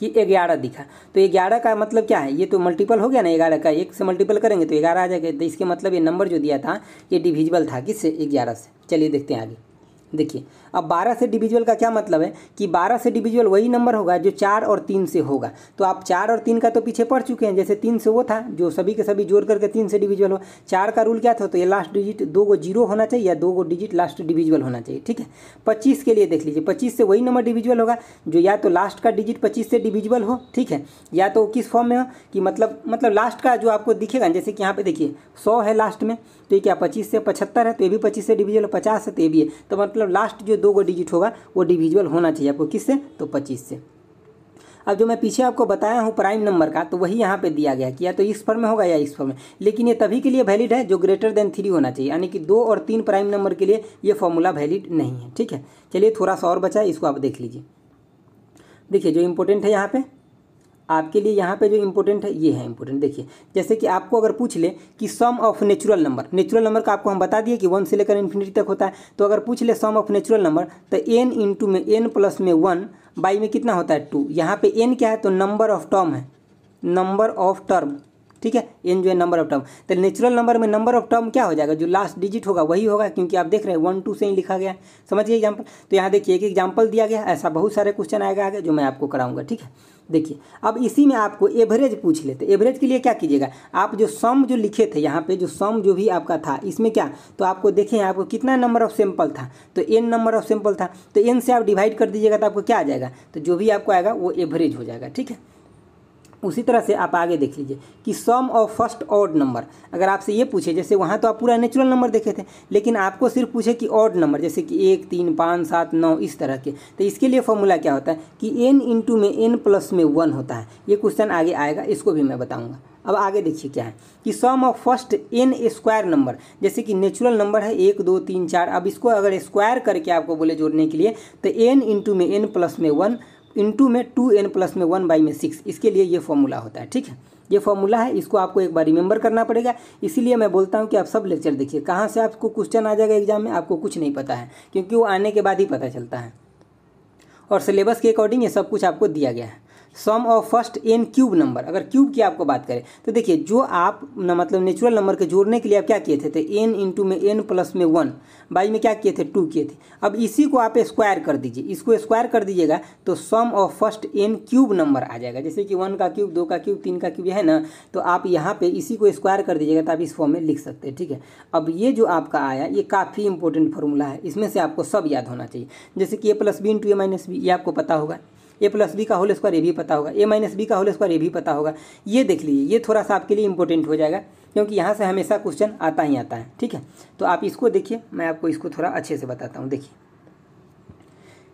कि 11 दिखा। तो 11 का मतलब क्या है, ये तो मल्टीपल हो गया ना 11 का, 1 से मल्टीपल करेंगे तो 11 आ जाएगा। तो इसके मतलब ये नंबर जो दिया था ये डिविजिबल था किससे, 11 से। चलिए देखते हैं आगे। देखिए अब 12 से डिविजिबल का क्या मतलब है कि 12 से डिविजिबल वही नंबर होगा जो 4 और 3 से होगा। तो आप 4 और 3 का तो पीछे पढ़ चुके हैं, जैसे 3 से वो था जो सभी के सभी जोड़ करके 3 से डिविजिबल हो। 4 का रूल क्या था, तो ये लास्ट डिजिट 2 को 0 होना चाहिए या 2 को डिजिट लास्ट डिविजिबल होना चाहिए, ठीक है। 25 के लिए देख लीजिए, 25 से वही नंबर डिविजिबल होगा जो या तो लास्ट का डिजिट 25 से डिविजिबल हो, ठीक है, या तो किस फॉर्म में हो कि मतलब लास्ट का जो आपको दिखेगा, जैसे कि यहाँ पे देखिए 100 है लास्ट में, तो ये क्या 25 से 75 है तो ये भी 25 से डिविजिबल, 50 है तो ये भी है। तो मतलब लास्ट जो 2 को डिजिट होगा वो डिविजिबल होना चाहिए आपको किससे, तो 25 से। अब जो मैं पीछे आपको बताया हूँ प्राइम नंबर का, तो वही यहाँ पे दिया गया कि या तो इस फॉर्म में होगा या इस फॉर्म में, लेकिन ये तभी के लिए वैलिड है जो ग्रेटर देन 3 होना चाहिए, यानी कि 2 और 3 प्राइम नंबर के लिए ये फॉर्मूला वैलिड नहीं है, ठीक है। चलिए थोड़ा सा और बचा है, इसको आप देख लीजिए। देखिए जो इंपॉर्टेंट है यहाँ पे आपके लिए, यहाँ पे जो इंपॉर्टेंट है ये है इंपॉर्टेंट। देखिए जैसे कि आपको अगर पूछ ले कि सम ऑफ नेचुरल नंबर का आपको हम बता दिए कि 1 से लेकर इन्फिनिटी तक होता है, तो अगर पूछ ले सम ऑफ नेचुरल नंबर तो n इंटू में n प्लस में 1 बाई में कितना होता है 2। यहाँ पे n क्या है, तो नंबर ऑफ टर्म है, नंबर ऑफ टर्म, ठीक है। n जो है नंबर ऑफ टर्म, तो नेचुरल नंबर में नंबर ऑफ टर्म क्या हो जाएगा, जो लास्ट डिजिट होगा वही होगा, क्योंकि आप देख रहे हैं 1 2 से ही लिखा गया है। समझ गए एग्जाम्पल। तो यहाँ देखिए एक एग्जाम्पल दिया गया, ऐसा बहुत सारे क्वेश्चन आएगा आगे जो मैं आपको कराऊंगा, ठीक है। देखिए अब इसी में आपको एवरेज पूछ लेते। एवरेज के लिए क्या कीजिएगा, आप जो सम जो लिखे थे यहाँ पे, जो सम जो भी आपका था इसमें क्या, तो आपको देखें आपको कितना नंबर ऑफ सैंपल था, तो n नंबर ऑफ सैंपल था, तो n से आप डिवाइड कर दीजिएगा तो आपको क्या आ जाएगा, तो जो भी आपको आएगा वो एवरेज हो जाएगा, ठीक है। उसी तरह से आप आगे देख लीजिए कि sum of first odd number, अगर आपसे ये पूछे, जैसे वहाँ तो आप पूरा नेचुरल नंबर देखे थे, लेकिन आपको सिर्फ पूछे कि ऑड नंबर, जैसे कि 1 3 5 7 9 इस तरह के, तो इसके लिए फॉर्मूला क्या होता है कि n इंटू में n प्लस में 1 होता है। ये क्वेश्चन आगे आएगा, इसको भी मैं बताऊँगा। अब आगे देखिए क्या है कि sum of first n square number, जैसे कि नेचुरल नंबर है 1 2 3 4, अब इसको अगर स्क्वायर करके आपको बोले जोड़ने के लिए तो n इंटू में n प्लस में 1 इंटू में 2n प्लस में 1 बाई में 6, इसके लिए ये फॉर्मूला होता है, ठीक है। ये फॉर्मूला है, इसको आपको एक बार रिमेंबर करना पड़ेगा। इसीलिए मैं बोलता हूँ कि आप सब लेक्चर देखिए, कहाँ से आपको क्वेश्चन आ जाएगा एग्जाम में आपको कुछ नहीं पता है, क्योंकि वो आने के बाद ही पता चलता है, और सिलेबस के अकॉर्डिंग ये सब कुछ आपको दिया गया है। Sum of first n cube number, अगर क्यूब की आपको बात करें तो देखिए जो आप मतलब नेचुरल नंबर के जोड़ने के लिए आप क्या किए थे, तो n इंटू में n प्लस में 1 बाई में क्या किए थे 2 किए थे। अब इसी को आप स्क्वायर कर दीजिए, इसको स्क्वायर कर दीजिएगा तो sum of first n cube number आ जाएगा, जैसे कि 1 का क्यूब 2 का क्यूब 3 का क्यूब है ना, तो आप यहाँ पे इसी को स्क्वायर कर दीजिएगा तो आप इस फॉर्म में लिख सकते हैं, ठीक है। अब ये जो आपका आया ये काफ़ी इंपॉर्टेंट फार्मूला है, इसमें से आपको सब याद होना चाहिए, जैसे कि a plus B into A minus B, ये आपको पता होगा, ए प्लस बी का होल स्क्वायर ये भी पता होगा, ए माइनस बी का होल स्क्वायर ये भी पता होगा। ये देख लीजिए, ये थोड़ा सा आपके लिए इंपॉर्टेंट हो जाएगा, क्योंकि यहाँ से हमेशा क्वेश्चन आता ही आता है, ठीक है। तो आप इसको देखिए, मैं आपको इसको थोड़ा अच्छे से बताता हूँ। देखिए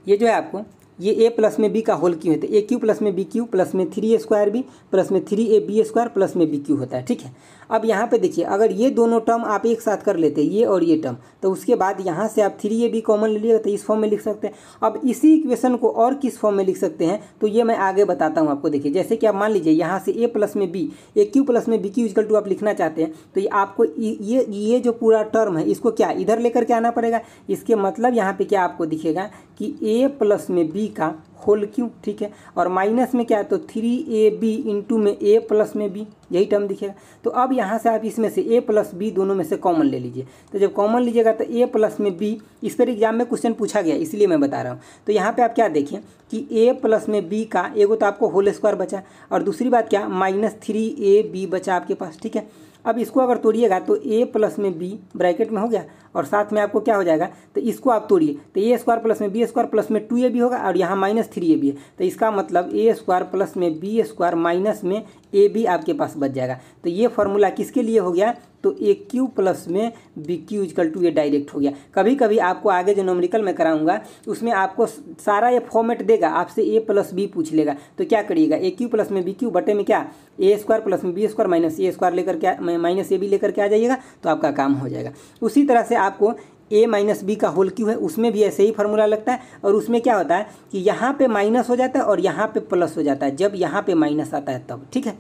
ये जो है आपको ये a प्लस में b का होल क्यों है, तो a क्यू प्लस में b क्यू प्लस में 3a स्क्वायर b प्लस में 3ab स्क्वायर प्लस में b क्यू होता है, ठीक है। अब यहाँ पे देखिए, अगर ये दोनों टर्म आप एक साथ कर लेते ये और ये टर्म, तो उसके बाद यहाँ से आप 3ab कॉमन ले लीजिएगा तो इस फॉर्म में लिख सकते हैं। अब इसी इक्वेशन को और किस फॉर्म में लिख सकते हैं तो ये मैं आगे बताता हूँ आपको। देखिए जैसे कि आप मान लीजिए यहाँ से a प्लस में b, ए क्यू प्लस में बी क्यू इक्वल टू आप लिखना चाहते हैं, तो ये आपको ये जो पूरा टर्म है इसको क्या इधर लेकर के आना पड़ेगा। इसके मतलब यहाँ पे क्या आपको दिखेगा कि a प्लस में b का होल क्यू, ठीक है, और माइनस में क्या है तो 3ab इंटू में a प्लस में b, यही टर्म दिखेगा। तो अब यहाँ से आप इसमें से a प्लस b दोनों में से कॉमन ले लीजिए। तो जब कॉमन लीजिएगा तो a प्लस में b, इस पर एग्जाम में क्वेश्चन पूछा गया इसलिए मैं बता रहा हूँ। तो यहाँ पे आप क्या देखें कि a प्लस में b का एगो तो आपको होल स्क्वायर बचा, और दूसरी बात क्या -3ab बचा आपके पास, ठीक है। अब इसको अगर तोड़िएगा तो a प्लस में b ब्रैकेट में हो गया, और साथ में आपको क्या हो जाएगा तो इसको आप तोड़िए तो a स्क्वायर प्लस में b स्क्वायर प्लस में 2ab होगा, और यहाँ -3ab है, तो इसका मतलब a स्क्वायर प्लस में b स्क्वायर माइनस में ab आपके पास बच जाएगा। तो ये फॉर्मूला किसके लिए हो गया तो ए क्यू प्लस में बी क्यू इक्वल टू ये डायरेक्ट हो गया। कभी कभी आपको आगे जो न्यूमेरिकल में कराऊंगा उसमें आपको सारा ये फॉर्मेट देगा, आपसे a प्लस बी पूछ लेगा, तो क्या करिएगा ए क्यू प्लस में बी क्यू बटे में क्या ए स्क्वायर प्लस में बी स्क्वायर माइनस ए स्क्वायर लेकर के माइनस ए बी लेकर के आ जाइएगा, तो आपका काम हो जाएगा। उसी तरह से आपको a माइनस बी का होल क्यू है उसमें भी ऐसे ही फार्मूला लगता है, और उसमें क्या होता है कि यहाँ पे माइनस हो जाता है और यहाँ पे प्लस हो जाता है जब यहाँ पे माइनस आता है तब, ठीक है।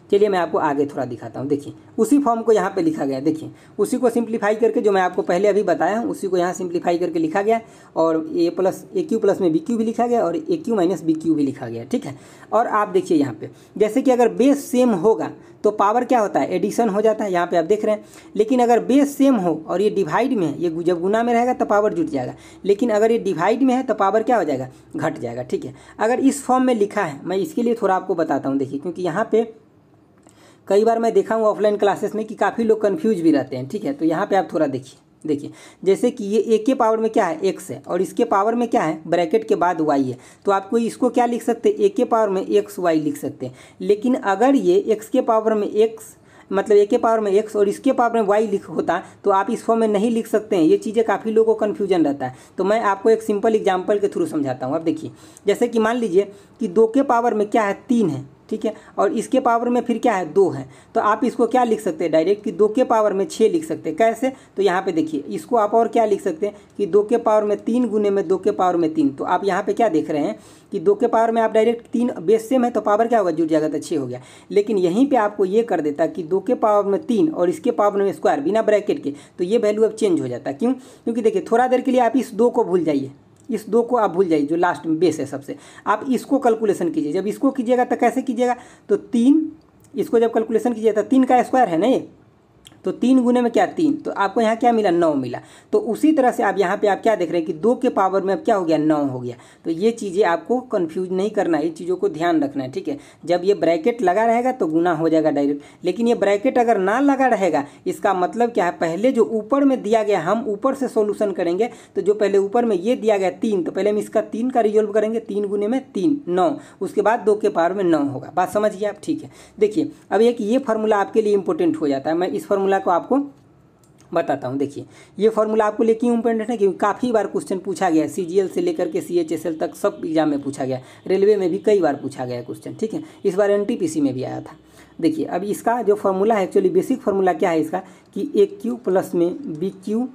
चलिए मैं आपको आगे थोड़ा दिखाता हूँ। देखिए उसी फॉर्म को यहाँ पे लिखा गया है, देखिए उसी को सिंप्लीफाई करके जो मैं आपको पहले अभी बताया हूँ उसी को यहाँ सिंप्लीफाई करके लिखा गया, और ए क्यू प्लस में बी क्यू भी लिखा गया और ए क्यू माइनस बी क्यू भी लिखा गया, ठीक है। और आप देखिए यहाँ पे जैसे कि अगर बेस सेम होगा तो पावर क्या होता है एडिशन हो जाता है, यहाँ पे आप देख रहे हैं। लेकिन अगर बेस सेम हो और ये डिवाइड में है, ये जब गुना में रहेगा तो पावर जुट जाएगा, लेकिन अगर ये डिवाइड में है तो पावर क्या हो जाएगा घट जाएगा, ठीक है। अगर इस फॉर्म में लिखा है, मैं इसके लिए थोड़ा आपको बताता हूँ। देखिए क्योंकि यहाँ पे कई बार मैं देखा हूँ ऑफलाइन क्लासेस में कि काफ़ी लोग कंफ्यूज भी रहते हैं, ठीक है। तो यहाँ पे आप थोड़ा देखिए जैसे कि ये a के पावर में क्या है x है और इसके पावर में क्या है ब्रैकेट के बाद y है, तो आपको इसको क्या लिख सकते हैं a के पावर में x y लिख सकते हैं। लेकिन अगर ये x के पावर में x मतलब a के पावर में x और इसके पावर में y लिख होता तो आप इस फॉर्म में नहीं लिख सकते हैं। ये चीज़ें काफ़ी लोगों को कन्फ्यूजन रहता है, तो मैं आपको एक सिंपल एग्जाम्पल के थ्रू समझाता हूँ। अब देखिए जैसे कि मान लीजिए कि 2 के पावर में क्या है 3 है, ठीक है, और इसके पावर में फिर क्या है 2 है, तो आप इसको क्या लिख सकते हैं डायरेक्ट कि 2 के पावर में 6 लिख सकते हैं। कैसे, तो यहाँ पे देखिए इसको आप और क्या लिख सकते हैं कि 2 के पावर में 3 गुने में 2 के पावर में 3। तो आप यहाँ पे क्या देख रहे हैं कि 2 के पावर में आप डायरेक्ट 3 बेस सेम है तो पावर क्या होगा जुड़ जाएगा तो 6 हो गया। लेकिन यहीं पर आपको ये कर देता कि 2 के पावर में 3 और इसके पावर में स्क्वायर बिना ब्रैकेट के, तो ये वैल्यू अब चेंज हो जाता है। क्यों, क्योंकि देखिए थोड़ा देर के लिए आप इस 2 को भूल जाइए, इस 2 को आप भूल जाइए जो लास्ट में बेस है सबसे, आप इसको कैलकुलेशन कीजिए। जब इसको कीजिएगा तो कैसे कीजिएगा तो 3, इसको जब कैलकुलेशन कीजिएगा तो 3 का स्क्वायर है ना ये, तो 3 गुने में क्या 3, तो आपको यहाँ क्या मिला 9 मिला। तो उसी तरह से आप यहाँ पे आप क्या देख रहे हैं कि 2 के पावर में अब क्या हो गया 9 हो गया। तो ये चीज़ें आपको कंफ्यूज नहीं करना है, ये चीज़ों को ध्यान रखना है, ठीक है। जब ये ब्रैकेट लगा रहेगा तो गुना हो जाएगा डायरेक्ट, लेकिन ये ब्रैकेट अगर ना लगा रहेगा इसका मतलब क्या है पहले जो ऊपर में दिया गया हम ऊपर से सोल्यूशन करेंगे, तो जो पहले ऊपर में ये दिया गया 3, तो पहले हम इसका 3 का रिजोल्व करेंगे, 3 गुने में 3 9, उसके बाद 2 के पावर में 9 होगा। बात समझिए आप, ठीक है। देखिए अब एक ये फार्मूला आपके लिए इंपॉर्टेंट हो जाता है, मैं इस फार्मूला को आपको बताता हूँ। देखिए ये फार्मूला आपको लिए क्यों इंपॉर्टेंट है, क्योंकि काफ़ी बार क्वेश्चन पूछा गया है, CGL से लेकर के CHSL तक सब एग्जाम में पूछा गया, रेलवे में भी कई बार पूछा गया क्वेश्चन, ठीक है। इस बार NTPC में भी आया था। देखिए अब इसका जो फार्मूला है एक्चुअली बेसिक फार्मूला क्या है इसका कि AQ प्लस में BQ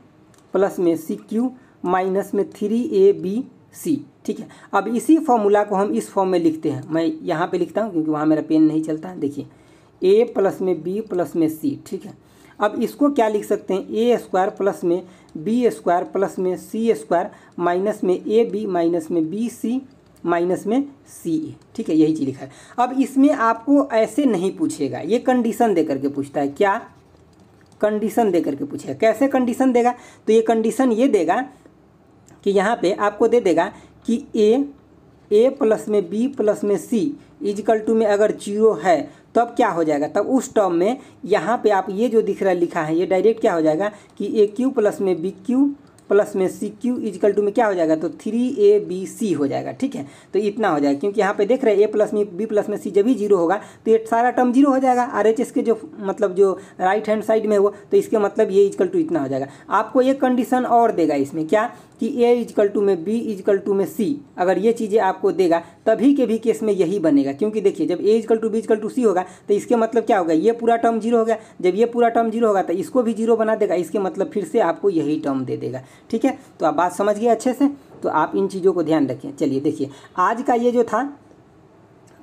प्लस में CQ माइनस में 3ABC, ठीक है। अब इसी फार्मूला को हम इस फॉर्म में लिखते हैं, मैं यहाँ पे लिखता हूँ क्योंकि वहाँ मेरा पेन नहीं चलता। देखिए A प्लस में B प्लस में C, ठीक है। अब इसको क्या लिख सकते हैं A स्क्वायर प्लस में B स्क्वायर प्लस में C स्क्वायर माइनस में AB माइनस में BC माइनस में CA, ठीक है, यही चीज़ लिखा है। अब इसमें आपको ऐसे नहीं पूछेगा, ये कंडीशन दे करके पूछता है। क्या कंडीशन दे करके पूछेगा, कैसे कंडीशन देगा, तो ये कंडीशन ये देगा कि यहाँ पे आपको दे देगा कि A प्लस में B प्लस में C इजकल टू में अगर 0 है तब क्या हो जाएगा, तब उस टर्म में यहाँ पे आप ये जो दिख रहा है लिखा है ये डायरेक्ट क्या हो जाएगा कि AQ प्लस में BQ प्लस में सी क्यू इजकल टू में क्या हो जाएगा, तो 3ABC हो जाएगा। ठीक है, तो इतना हो जाएगा, क्योंकि यहाँ पे देख रहे हैं ए प्लस में बी प्लस में सी जब भी जीरो होगा तो ये सारा टर्म जीरो हो जाएगा RHS के जो मतलब जो राइट हैंड साइड में वो, तो इसके मतलब ये इजकल टू इतना हो जाएगा। आपको एक कंडीशन और देगा इसमें, क्या कि ए इजकल टू में बी इजकल टू में सी, अगर ये चीज़ें आपको देगा तभी के भी केस में यही बनेगा, क्योंकि देखिए जब A equal to B equal to C होगा तो इसके मतलब क्या होगा, ये पूरा टर्म जीरो होगा, जब ये पूरा टर्म जीरो होगा तो इसको भी जीरो बना देगा, इसके मतलब फिर से आपको यही टर्म दे देगा। ठीक है, तो आप बात समझ गए अच्छे से, तो आप इन चीज़ों को ध्यान रखें। चलिए देखिए आज का ये जो था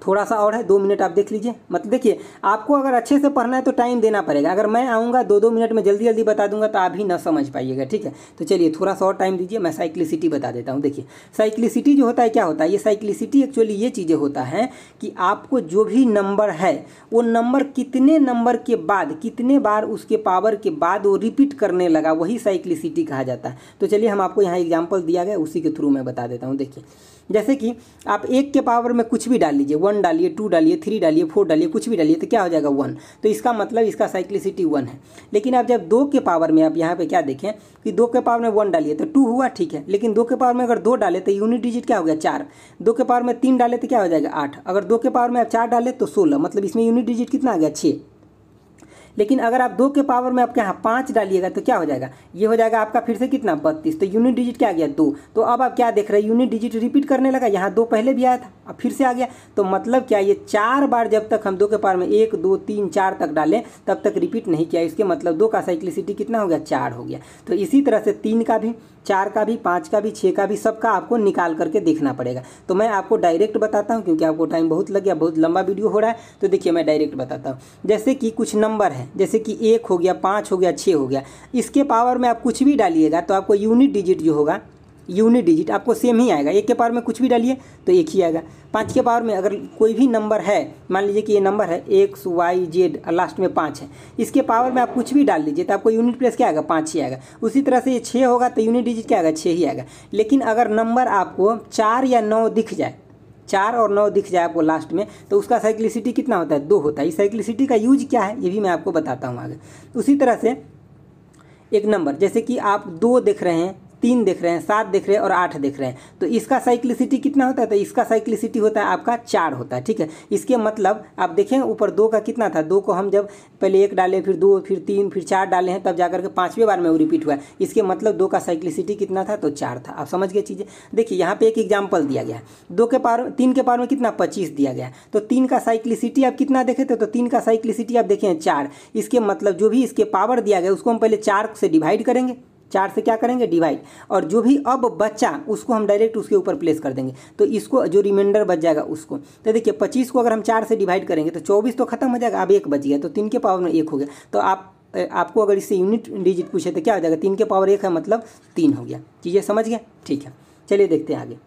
थोड़ा सा और है, 2 मिनट आप देख लीजिए। मतलब देखिए आपको अगर अच्छे से पढ़ना है तो टाइम देना पड़ेगा, अगर मैं आऊँगा 2-2 मिनट में जल्दी जल्दी बता दूंगा तो आप भी ना समझ पाइएगा। ठीक है, तो चलिए थोड़ा सा और टाइम दीजिए, मैं साइक्लिसिटी बता देता हूँ। देखिए साइक्लिसिटी जो होता है क्या होता है, ये साइक्लिसिटी एक्चुअली ये चीज़ें होता है कि आपको जो भी नंबर है वो नंबर कितने नंबर के बाद, कितने बार उसके पावर के बाद वो रिपीट करने लगा, वही साइक्लिसिटी कहा जाता है। तो चलिए हम आपको यहाँ एग्जाम्पल दिया गया उसी के थ्रू मैं बता देता हूँ। देखिए जैसे कि आप 1 के पावर में कुछ भी डाल लीजिए, 1 डालिए, 2 डालिए, 3 डालिए, 4 डालिए, कुछ भी डालिए तो क्या हो जाएगा 1, तो इसका मतलब इसका साइक्लिसिटी 1 है। लेकिन आप जब 2 के पावर में, आप यहाँ पे क्या देखें कि 2 के पावर में 1 डालिए तो 2 हुआ, ठीक है, लेकिन 2 के पावर में अगर 2 डाले तो यूनिट डिजिट क्या हो गया 4, 2 के पावर में 3 डाले तो क्या हो जाएगा 8, अगर 2 के पावर में आप 4 डाले तो 16, मतलब इसमें यूनिट डिजिट कितना आ गया 6। लेकिन अगर आप 2 के पावर में आपके यहाँ 5 डालिएगा तो क्या हो जाएगा, ये हो जाएगा आपका फिर से कितना 32, तो यूनिट डिजिट क्या आ गया 2। तो अब आप क्या देख रहे हैं, यूनिट डिजिट रिपीट करने लगा, यहाँ 2 पहले भी आया था अब फिर से आ गया, तो मतलब क्या ये 4 बार जब तक हम 2 के पावर में 1 2 3 4 तक डालें तब तक रिपीट नहीं किया, इसके मतलब 2 का साइक्लिसिटी कितना हो गया 4 हो गया। तो इसी तरह से 3 का भी, 4 का भी, 5 का भी, 6 का भी, सबका आपको निकाल करके देखना पड़ेगा। तो मैं आपको डायरेक्ट बताता हूँ क्योंकि आपको टाइम बहुत लग गया, बहुत लंबा वीडियो हो रहा है, तो देखिए मैं डायरेक्ट बताता हूँ। जैसे कि कुछ नंबर है, जैसे कि 1 हो गया, 5 हो गया, 6 हो गया, इसके पावर में आप कुछ भी डालिएगा तो आपको यूनिट डिजिट जो होगा, यूनिट डिजिट आपको सेम ही आएगा। 1 के पावर में कुछ भी डालिए तो 1 ही आएगा। 5 के पावर में अगर कोई भी नंबर है, मान लीजिए कि ये नंबर है x y z लास्ट में 5 है, इसके पावर में आप कुछ भी डाल लीजिए तो आपको यूनिट प्लेस क्या आएगा 5 ही आएगा। उसी तरह से ये 6 होगा तो यूनिट डिजिट क्या आएगा 6 ही आएगा। लेकिन अगर नंबर आपको 4 या 9 दिख जाए, 4 और 9 दिख जाए आपको लास्ट में, तो उसका साइक्लिसिटी कितना होता है 2 होता है। इस साइक्लिसिटी का यूज क्या है ये भी मैं आपको बताता हूँ आगे। उसी तरह से एक नंबर जैसे कि आप 2 देख रहे हैं, 3 देख रहे हैं, 7 देख रहे हैं और 8 देख रहे हैं, तो इसका साइक्लिसिटी कितना होता है, तो इसका साइक्लिसिटी होता है आपका 4 होता है। ठीक है, इसके मतलब आप देखें ऊपर 2 का कितना था, 2 को हम जब पहले 1 डाले, फिर 2, फिर 3, फिर 4 डाले हैं, तब जाकर के 5वें बार में वो रिपीट हुआ है। इसके मतलब 2 का साइक्लिसिटी कितना था, तो 4 था। आप समझ गए चीज़ें। देखिए यहाँ पे एक एग्जाम्पल दिया गया है, 3 के पावर में कितना 25 दिया गया है, तो 3 का साइक्लिसिटी आप कितना देखे थे, तो 3 का साइक्लिसिटी आप देखें 4। इसके मतलब जो भी इसके पावर दिया गया उसको हम पहले 4 से डिवाइड करेंगे, 4 से क्या करेंगे डिवाइड, और जो भी अब बचा उसको हम डायरेक्ट उसके ऊपर प्लेस कर देंगे, तो इसको जो रिमाइंडर बच जाएगा उसको, तो देखिए 25 को अगर हम 4 से डिवाइड करेंगे तो 24 तो खत्म हो जाएगा, अब 1 बच गया, तो 3 के पावर में 1 हो गया। तो आपको अगर इससे यूनिट डिजिट पूछे तो क्या हो जाएगा, 3 के पावर 1 है मतलब 3 हो गया। चीज़ें समझ गए, ठीक है। चलिए देखते हैं